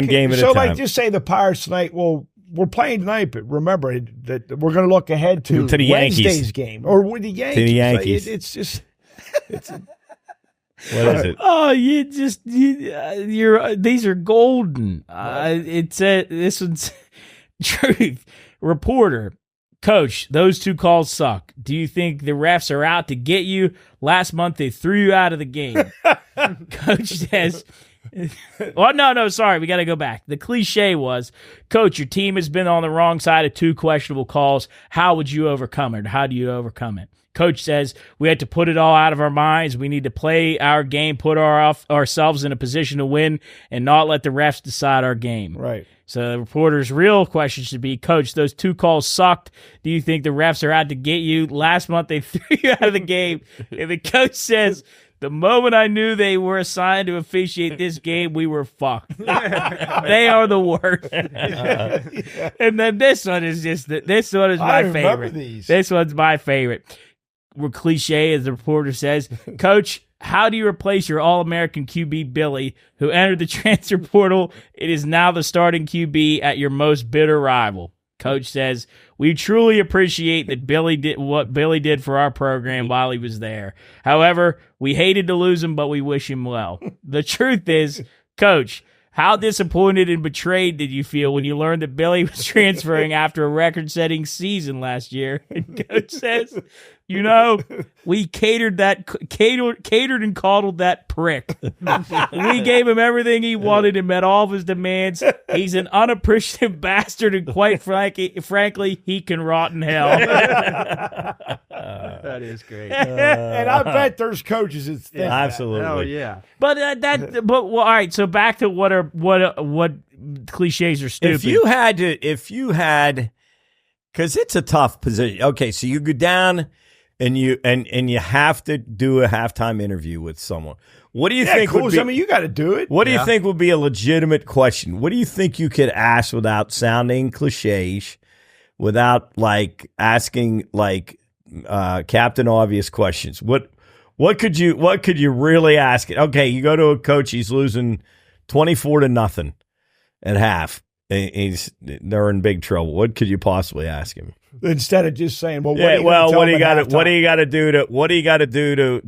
game at a time. So like just say the Pirates tonight, well, we're playing tonight, but remember that we're going to look ahead to the Wednesday's Yankees game or with the Yankees. To the Yankees. Like, it's just what is it? oh, these are golden. This one's truth. Reporter, Coach, those 2 calls suck. Do you think the refs are out to get you? Last month they threw you out of the game. Coach says, well, no, sorry. We got to go back. The cliche was, Coach, your team has been on the wrong side of 2 questionable calls. How would you overcome it? How do you overcome it? Coach says, we had to put it all out of our minds. We need to play our game, put ourselves in a position to win, and not let the refs decide our game. right. So the reporter's real question should be, Coach, those 2 calls sucked. Do you think the refs are out to get you? Last month they threw you out of the game. And the coach says, the moment I knew they were assigned to officiate this game, we were fucked. They are the worst. And then this one is my favorite. These. This one's my favorite. We're cliche, as the reporter says. Coach, how do you replace your All-American QB Billy, who entered the transfer portal? It is now the starting QB at your most bitter rival. Coach says, we truly appreciate that Billy did what Billy did for our program while he was there. However, we hated to lose him, but we wish him well. The truth is, Coach, how disappointed and betrayed did you feel when you learned that Billy was transferring after a record-setting season last year? And Coach says, we catered and coddled that prick. We gave him everything he wanted and met all of his demands. He's an unappreciative bastard, and quite frankly, he can rot in hell. That is great. And I bet there's coaches that think that. Absolutely. Oh, yeah. But all right. So back to what cliches are stupid. If you had, because it's a tough position. Okay, so you go down. And you have to do a halftime interview with someone. What do you think would be? I mean, you got to do it. What do you think would be a legitimate question? What do you think you could ask without sounding cliches, without like asking like Captain Obvious questions? What could you really ask? Okay, you go to a coach. He's losing 24-0 at half. They're in big trouble. What could you possibly ask him? Instead of just saying, "Well, what do you got to do to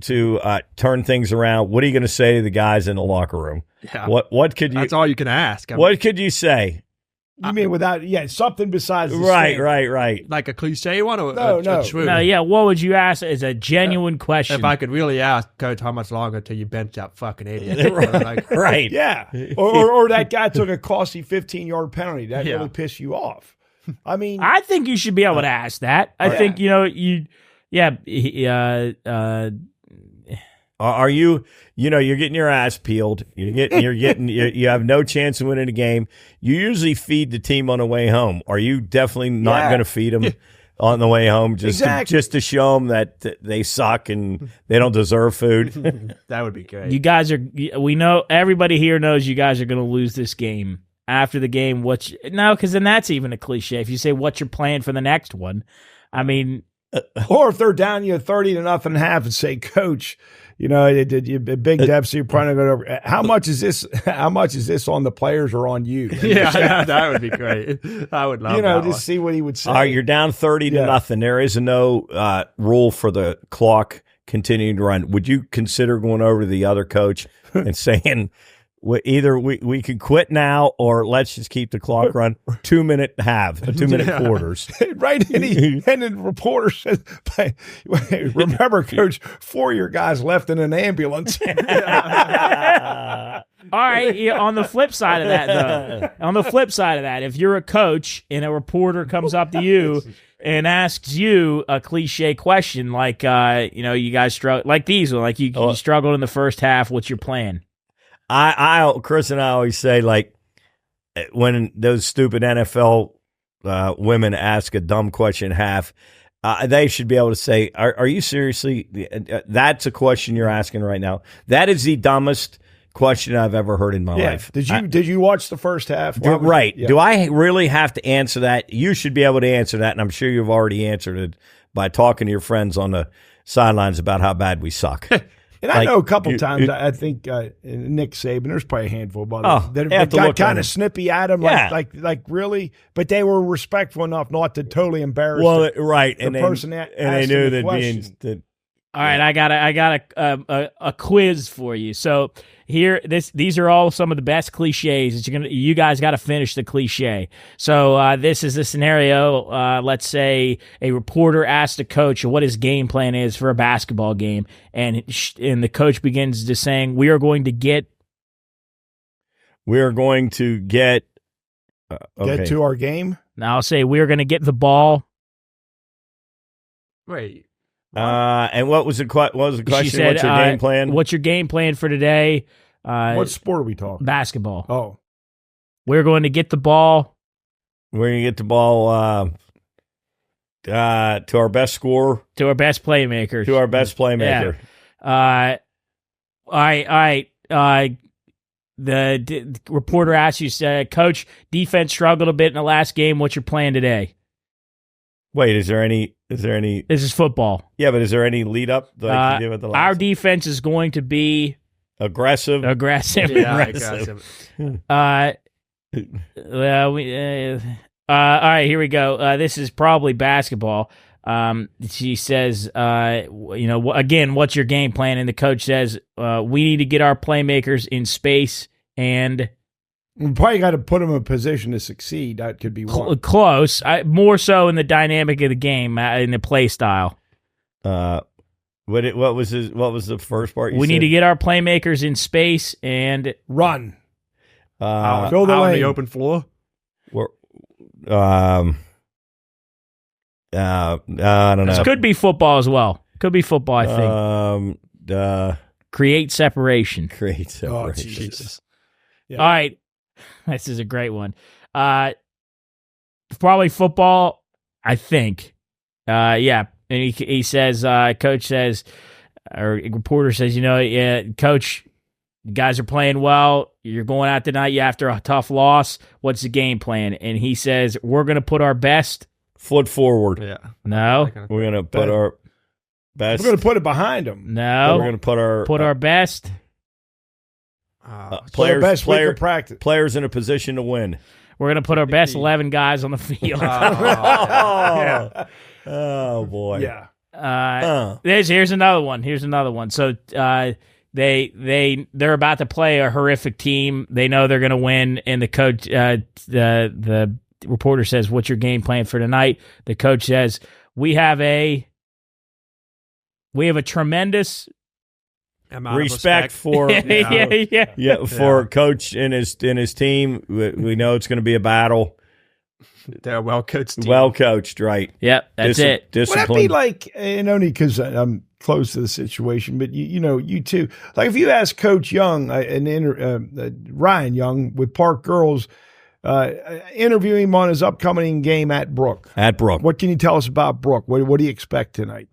turn things around? What are you going to say to the guys in the locker room? Yeah. What could you? That's all you can ask. What could you say? You mean without something besides the right. Like a cliche one or No. a true? No, yeah. What would you ask as a genuine question? If I could really ask, Coach, how much longer till you bench that fucking idiot? Right. Yeah. Or that guy took a costly 15-yard penalty. That really pissed you off. I mean, I think you should be able to ask that. I think Are you? You're getting your ass peeled. You have no chance of winning a game. You usually feed the team on the way home. Are you definitely not going to feed them on the way home just to show them that they suck and they don't deserve food? That would be great. You guys are. We know everybody here knows you guys are going to lose this game. After the game, because then that's even a cliche. If you say what's your plan for the next one, I mean, or if they're down 30-0 half and say, Coach, big deficit, you're probably going over. How much is this? How much is this on the players or on you? Yeah, that would be great. I would love that. Just see what he would say. All right, you're down 30-0. There is no rule for the clock continuing to run, would you consider going over to the other coach and saying, either we could quit now or let's just keep the clock run 2-minute halves, 2-minute quarters. Right. And the reporter says, remember, Coach, 4 of your guys left in an ambulance. All right. On the flip side of that, though, if you're a coach and a reporter comes up to you and asks you a cliche question like, you guys struggle, like these, like you struggled in the first half, what's your plan? Chris and I always say, like, when those stupid NFL women ask a dumb question half, they should be able to say, are you seriously? That's a question you're asking right now. That is the dumbest question I've ever heard in my life. Did you watch the first half? Right. Yeah. Do I really have to answer that? You should be able to answer that, and I'm sure you've already answered it by talking to your friends on the sidelines about how bad we suck. And I know a couple times, I think Nick Saban, there's probably a handful of others that got kind of snippy at him, like really, but they were respectful enough not to totally embarrass the person that they knew the that question. All right, I got a quiz for you. So here, these are all some of the best cliches. You guys got to finish the cliche. So this is the scenario. Let's say a reporter asks the coach what his game plan is for a basketball game, and the coach begins to saying, "We are going to get get to our game." Now I'll say we are going to get the ball. Wait. And what was the question? She said, what's your game plan? What's your game plan for today? What sport are we talking? Basketball. Oh. We're going to get the ball. We're going to get the ball to our best scorer. To our best playmaker. Yeah. All right. The reporter asked you, said, Coach, defense struggled a bit in the last game. What's your plan today? Wait, is there any? This is football. Yeah, but is there any lead up? Like you did with the last our defense is going to be aggressive. Yeah, aggressive. All right, here we go. This is probably basketball. She says, again, what's your game plan? And the coach says, we need to get our playmakers in space and. We probably got to put them in a position to succeed. That could be one. Close. More so in the dynamic of the game, in the play style. What was the first part? We need to get our playmakers in space and run. Fill the lane. The open floor. I don't know. This could be football as well. Could be football, I think. Create separation. Oh, Jesus. Yeah. All right. This is a great one. Probably football, I think. Yeah. And he says, coach says, or reporter says, coach, you guys are playing well. You're going out tonight after a tough loss. What's the game plan? And he says, we're going to put our best foot forward. Yeah. No. We're going to put our best. We're going to put it behind them. No. We're going to put our Players best. Players in a position to win. We're going to put our best 11 guys on the field. Oh boy. Yeah. Here's another one. So they're about to play a horrific team. They know they're going to win, and the coach, the reporter says, "What's your game plan for tonight?" The coach says, "We have a tremendous." Respect for for coach and his team. We know it's going to be a battle. They're a well coached team. Well coached, right? Yep, that's it. Would that be like, and only because I'm close to the situation, but you too. Like if you ask Coach Young, Ryan Young with Park Girls, interviewing him on his upcoming game at Brook. What can you tell us about Brook? What do you expect tonight?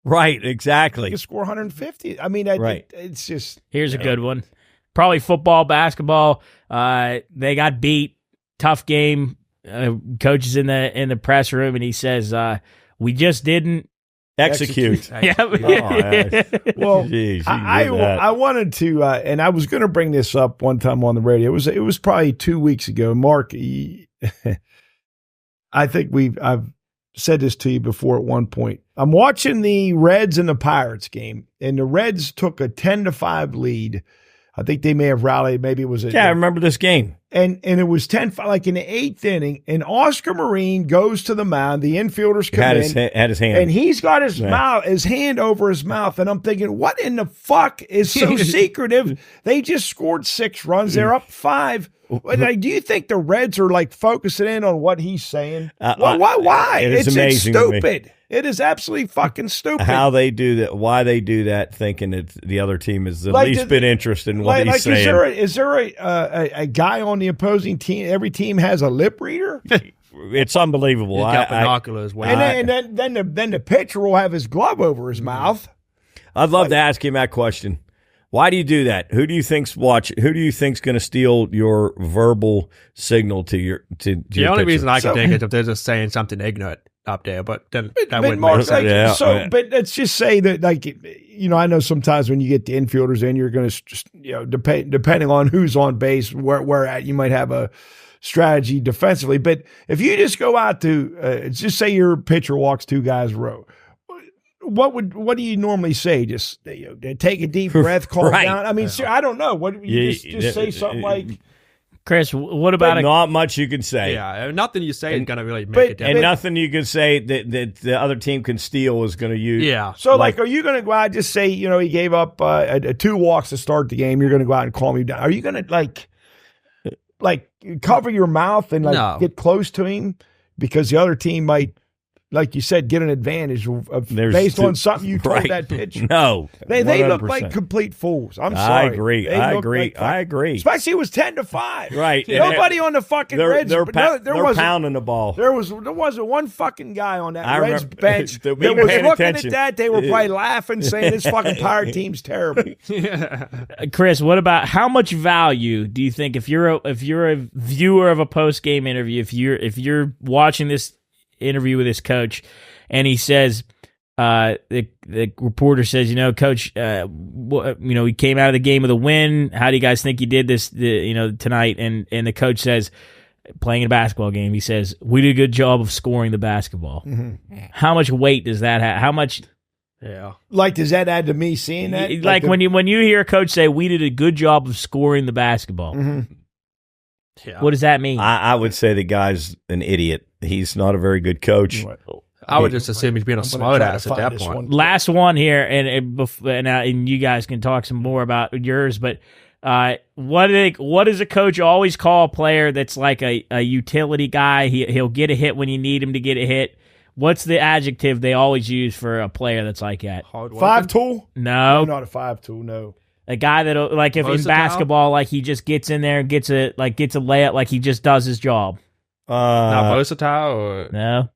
Right, exactly. You can score 150. I mean, it's just. Here's a good one. Probably football, basketball. They got beat. Tough game. Coach is in the press room, and he says, "We just didn't execute." Yeah. Well, geez, I wanted to, and I was going to bring this up one time on the radio. It was probably 2 weeks ago. Mark, I think I've said this to you before at one point. I'm watching the Reds and the Pirates game, and the Reds took a 10-5 lead. I think they may have rallied. Maybe it was I remember this game. And it was 10-5, like in the 8th inning, and Oscar Marine goes to the mound. The infielders come in. Had his hand. And he's got his hand over his mouth. And I'm thinking, what in the fuck is so secretive? They just scored 6 runs. They're up 5. Like, do you think the Reds are like focusing in on what he's saying? Why? It's amazing. It's stupid. It is absolutely fucking stupid. How they do that, why they do that, thinking that the other team is the least bit interested in what he's saying. Is there a guy on the opposing team? Every team has a lip reader? It's unbelievable. He's got binoculars. And then the pitcher will have his glove over his mouth. I'd love to ask him that question. Why do you do that? Who do you think's going to steal your verbal signal to your to the your only pitcher? reason I can think is if they're just saying something ignorant up there, but then that wouldn't Mark, make sense. But let's just say that, like, I know sometimes when you get the infielders in, you're going to just, depending on who's on base, where at, you might have a strategy defensively. But if you just go out to, just say your pitcher walks 2 guys row, what do you normally say? Just take a deep breath, calm down. I mean, I don't know. What you just say something like. Chris, what about not much you can say? Yeah, nothing you say is going to really make it. And nothing you can say that the other team can steal is going to use. Yeah. So, like, are you going to go out and just say, he gave up 2 walks to start the game? You're going to go out and calm him down. Are you going to like cover your mouth and get close to him because the other team might, like you said, get an advantage based on something you told that pitch? No. They look like complete fools. I'm sorry. I agree. Especially it was 10-5. Right. Nobody on the fucking Reds. They're pounding the ball. There wasn't one fucking guy on that Reds bench that was looking attention. At that. They were probably laughing, saying this fucking Pirate team's terrible. Chris, what about how much value do you think if you're a viewer of a post game interview, if you're watching this interview with his coach, and he says, the reporter says, Coach, he came out of the game with a win. How do you guys think he did this, tonight? And the coach says, playing a basketball game, he says, we did a good job of scoring the basketball. Mm-hmm. How much weight does that have? How much? Yeah. Like, does that add to me seeing that? Like when you hear a coach say, we did a good job of scoring the basketball. Mm-hmm. Yeah. What does that mean? I would say the guy's an idiot. He's not a very good coach. I would just assume he's being a smart ass at that point. Last one here, and you guys can talk some more about yours, but what does a coach always call a player that's like a utility guy? He'll get a hit when you need him to get a hit. What's the adjective they always use for a player that's like that? 5-tool? No. Not a 5-tool, no. A guy that, like, if in basketball, like, he just gets in there and gets a layup, like he just does his job. Not versatile or no,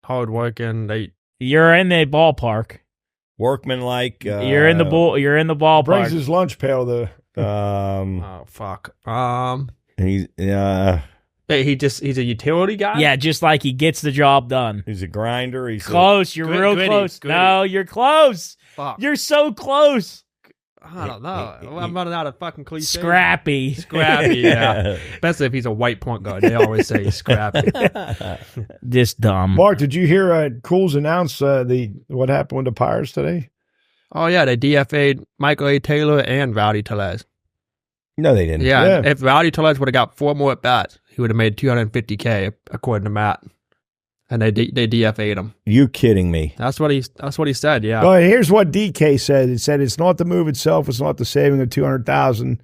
hard working. You're in the ballpark. Workman-like. You're in the ballpark. Brings his lunch pail though. Oh fuck. He's he's a utility guy. Yeah, just like he gets the job done. He's a grinder. He's close. You're real close. Gritty. No, you're close. Fuck. You're so close. I don't know. I'm running out of fucking cliches. Scrappy, yeah. Especially if he's a white point guard. They always say he's scrappy. This dumb. Mark, did you hear Cool's announce what happened with the Pirates today? Oh, yeah. They DFA'd Michael A. Taylor and Rowdy Tellez. No, they didn't. Yeah. If Rowdy Tellez would have got 4 more at-bats, he would have made $250K, according to Matt. And they DFA'd him. You kidding me? That's what he said. Yeah. Well, here's what DK said. It said it's not the move itself. It's not the saving of $200,000.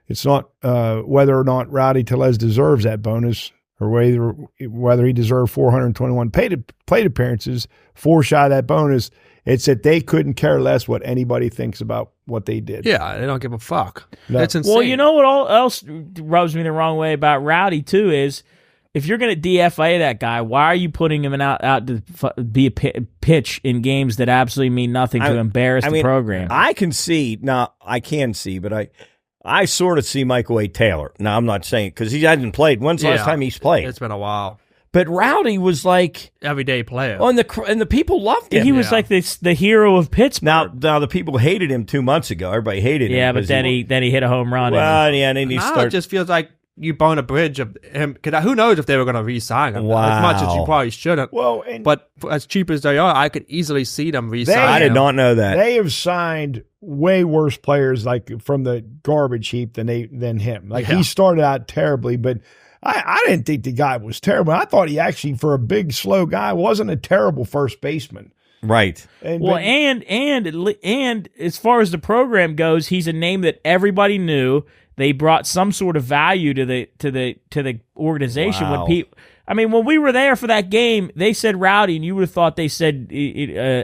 It's not whether or not Rowdy Tellez deserves that bonus or whether he deserved 421 plate appearances, 4 shy of that bonus. It's that they couldn't care less what anybody thinks about what they did. Yeah, they don't give a fuck. No. That's insane. Well, you know what else rubs me the wrong way about Rowdy too is, if you're going to DFA that guy, why are you putting him out to be a pitch in games that absolutely mean nothing to embarrass the program? I can see, but I sort of see Michael A. Taylor. Now, I'm not saying, because he hasn't played. When's the last time he's played? It's been a while. But Rowdy was like everyday player. And the people loved him. He was like the hero of Pittsburgh. Now the people hated him 2 months ago. Everybody hated him. Yeah, but then he hit a home run. Well, yeah, and then he started. It just feels like you burn a bridge of him. Because who knows if they were going to re-sign him? Wow. As much as you probably shouldn't. Well, but as cheap as they are, I could easily see them re-sign him. I did not know that. They have signed way worse players like from the garbage heap than him. Like he started out terribly, but I didn't think the guy was terrible. I thought he actually, for a big, slow guy, wasn't a terrible first baseman. Right. And as far as the program goes, he's a name that everybody knew. They brought some sort of value to the organization. Wow. When we were there for that game, they said Rowdy, and you would have thought they said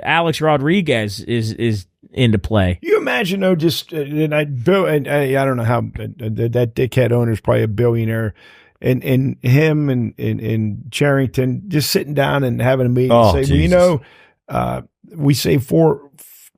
Alex Rodriguez is into play. You imagine though, just I don't know how that dickhead owner is probably a billionaire, and him and Charrington just sitting down and having a meeting and say, well,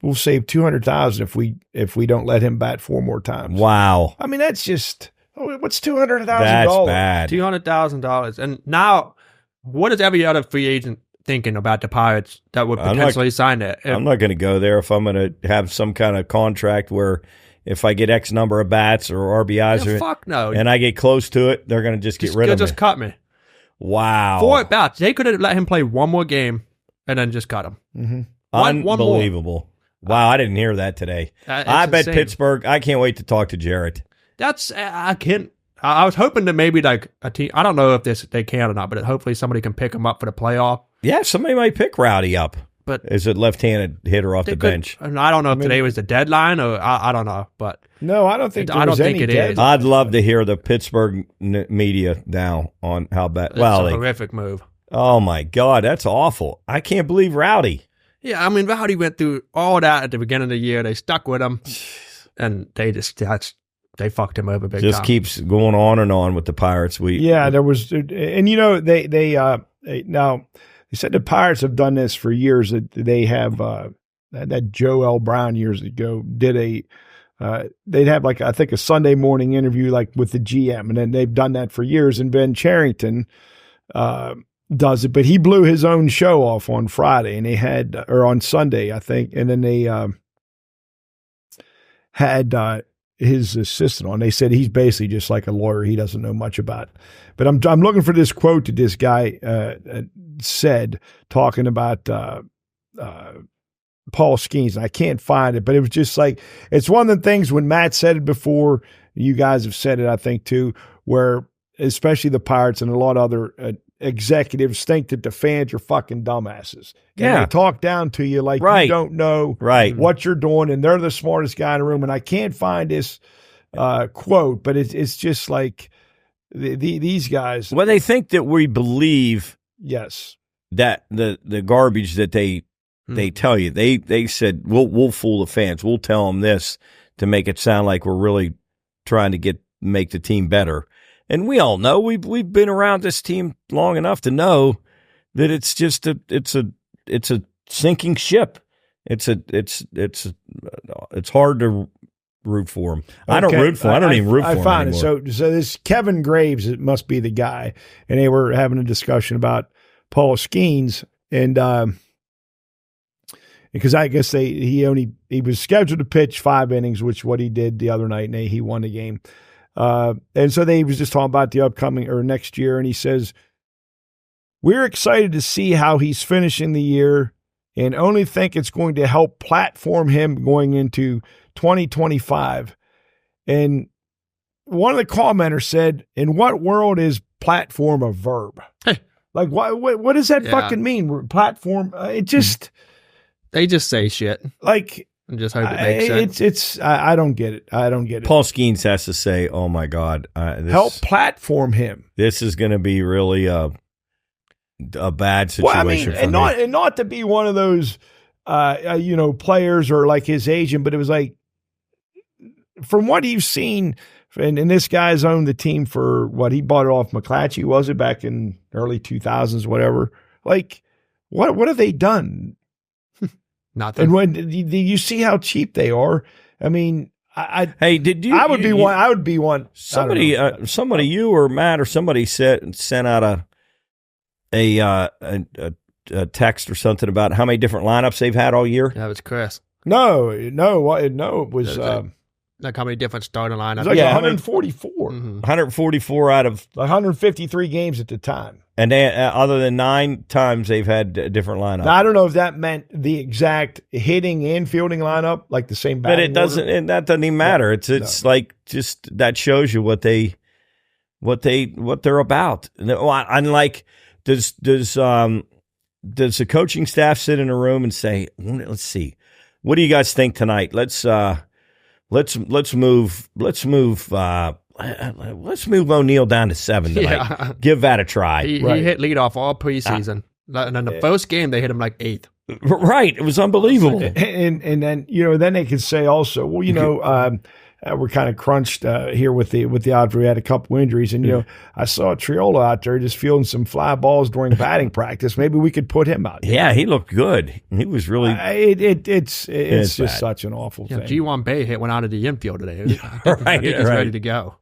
we'll save $200,000 if we don't let him bat 4 more times. Wow. I mean, that's just what's $200,000? That's bad. $200,000. And now, what is every other free agent thinking about the Pirates that would potentially sign it? I'm not going to go there if I'm going to have some kind of contract where if I get X number of bats or RBIs fuck no. and I get close to it, they're going to just get rid of me. Just cut me. Wow. 4 at bats. They could have let him play 1 more game and then just cut him. Mm-hmm. Unbelievable. Wow, I didn't hear that today. I bet insane. Pittsburgh. I can't wait to talk to Jarrett. I was hoping that maybe like a team. I don't know if they can or not, but hopefully somebody can pick him up for the playoff. Yeah, somebody might pick Rowdy up. But is it left-handed hitter off the bench? And I don't know if today was the deadline or I don't know. But no, I don't think. It is. I'd love to hear the Pittsburgh media now on how bad. It's a horrific move. Oh my God, that's awful! I can't believe Rowdy. Yeah, I mean, Rowdy went through all that at the beginning of the year. They stuck with him, and they fucked him over big time. Just keeps going on and on with the Pirates. There was, and now they said the Pirates have done this for years. That they have that Joe L. Brown years ago did they'd have like I think a Sunday morning interview like with the GM, and then they've done that for years. And Ben Charrington does it, but he blew his own show off on Friday, and they had, or on Sunday, I think, and then they had his assistant on. They said he's basically just like a lawyer; he doesn't know much about it. But I'm looking for this quote that this guy said talking about Paul Skeens, and I can't find it, but it was just like it's one of the things when Matt said it before. You guys have said it, I think, too, where especially the Pirates and a lot of other executives think that the fans are fucking dumbasses. And they talk down to you like you don't know what you're doing, and they're the smartest guy in the room. And I can't find this quote, but it's just like these guys. Well, they think that we believe that the garbage that they tell you. They said we'll fool the fans. We'll tell them this to make it sound like we're really trying to make the team better. And we all know we've been around this team long enough to know that it's just it's a sinking ship. It's hard to root for them. I don't root for them. I don't even root for them anymore. I found it. So this Kevin Graves, it must be the guy, and they were having a discussion about Paul Skeens, and because I guess he was scheduled to pitch 5 innings, which what he did the other night, and he won the game. And so he was just talking about the upcoming or next year, and he says, we're excited to see how he's finishing the year and only think it's going to help platform him going into 2025. And one of the commenters said, in what world is platform a verb? Like, what does that fucking mean? Platform, it just... They just say shit. Like... And just hope it makes sense. I don't get it. I don't get it. Paul Skeens has to say, "Oh my God, help platform him." This is going to be really a bad situation. Well, I mean, and not to be one of those, players or like his agent, but it was like, from what you've seen, and this guy's owned the team for what he bought it off McClatchy, was it back in early 2000s, whatever? Like, what have they done? Nothing. And when you see how cheap they are, I mean, did you? I would be one. I would be one. Somebody, you or Matt or somebody sent out a text or something about how many different lineups they've had all year. That was Chris. No, it was Like how many different starting lineups? It's like Yeah, 144. 144 out of 153 games at the time. And they, other than 9 times they've had a different lineup. Now, I don't know if that meant the exact hitting and fielding lineup, like the same batting But it doesn't. order. And that doesn't even matter. It's like just that shows you what they're about. Unlike does the coaching staff sit in a room and say, let's see, what do you guys think tonight? Let's move O'Neal down to 7 tonight. Yeah. Give that a try. He hit leadoff all preseason. And then the first game, they hit him like 8th. Right. It was unbelievable. And then then they could say also, well, we're kind of crunched here with the odds. We had a couple injuries, and I saw Triola out there just fielding some fly balls during batting practice. Maybe we could put him out there. Yeah, he looked good. He was really. It's just bad. such an awful thing. G1 Bay hit one out of the infield today. Right, He's ready to go.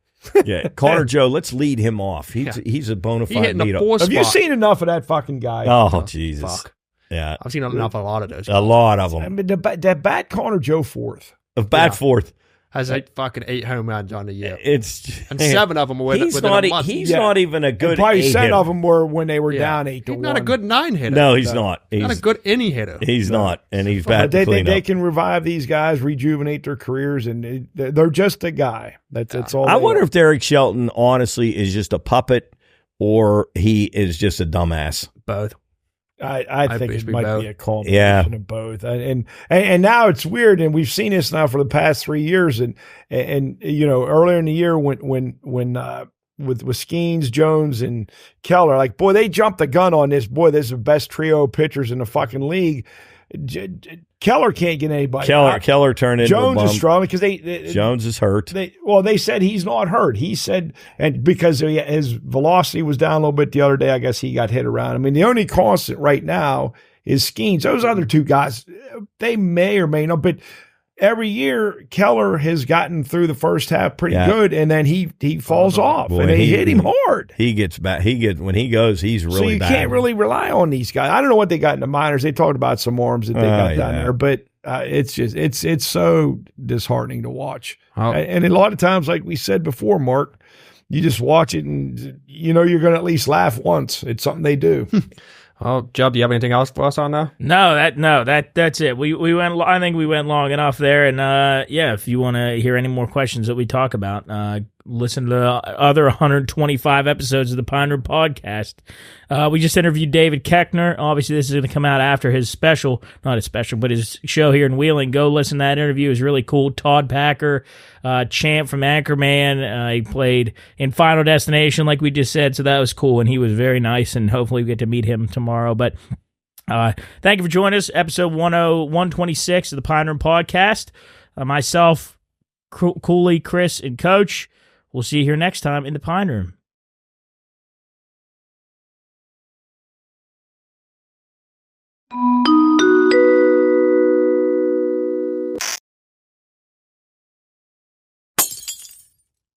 Yeah, Connor Joe. Let's lead him off. He's a bona He fide hit in the leader. 4th Have you spot. seen enough of that fucking guy? Oh Jesus! Fuck. Yeah, I've seen enough of a lot of those. a lot of I them. mean, that bat Connor Joe fourth. Of bad fourth. Has fucking 8 home runs on the year. And 7 of them were within a month. He's not even a good. And probably 8 7 hitter. of them were when they were down 8-1. He's not a good 9 hitter. No, he's not. He's Not a good inning hitter. He's not, and he's bad to clean They up. can revive these guys, rejuvenate their careers, and they're just a guy. That's all. I wonder if Derek Shelton honestly is just a puppet, or he is just a dumbass. Both. I think it might be a combination of both. And now it's weird, and we've seen this now for the past 3 years. And earlier in the year when with Skeens, Jones, and Keller, like, boy, they jumped the gun on this. Boy, this is the best trio of pitchers in the fucking league. Keller can't get anybody. Keller turned into Jones a bum. is struggling because Jones is hurt. They said he's not hurt. He said, and because his velocity was down a little bit the other day, I guess he got hit around. I mean, the only constant right now is Skeens. Those other 2 guys, they may or may not, but every year Keller has gotten through the first half pretty good, and then he falls off, and they hit him hard. He gets back. When he goes, he's really so you bad. can't really rely on these guys. I don't know what they got in the minors. They talked about some arms that they got down there, but it's so disheartening to watch. Oh. And a lot of times, like we said before, Mark, you just watch it and you're going to at least laugh once. It's something they do. Oh, Joe, do you have anything else for us on that? That's it. We went. I think we went long enough there. And if you want to hear any more questions that we talk about, listen to the other 125 episodes of the Pine Room Podcast. We just interviewed David Keckner. Obviously, this is going to come out after his special, not his special, but his show here in Wheeling. Go listen to that interview. It was really cool. Todd Packer, Champ from Anchorman. He played in Final Destination, like we just said, so that was cool, and he was very nice, and hopefully we get to meet him tomorrow. But thank you for joining us, episode 126 of the Pine Room Podcast. Myself, Cooley, Chris, and Coach. We'll see you here next time in the Pine Room.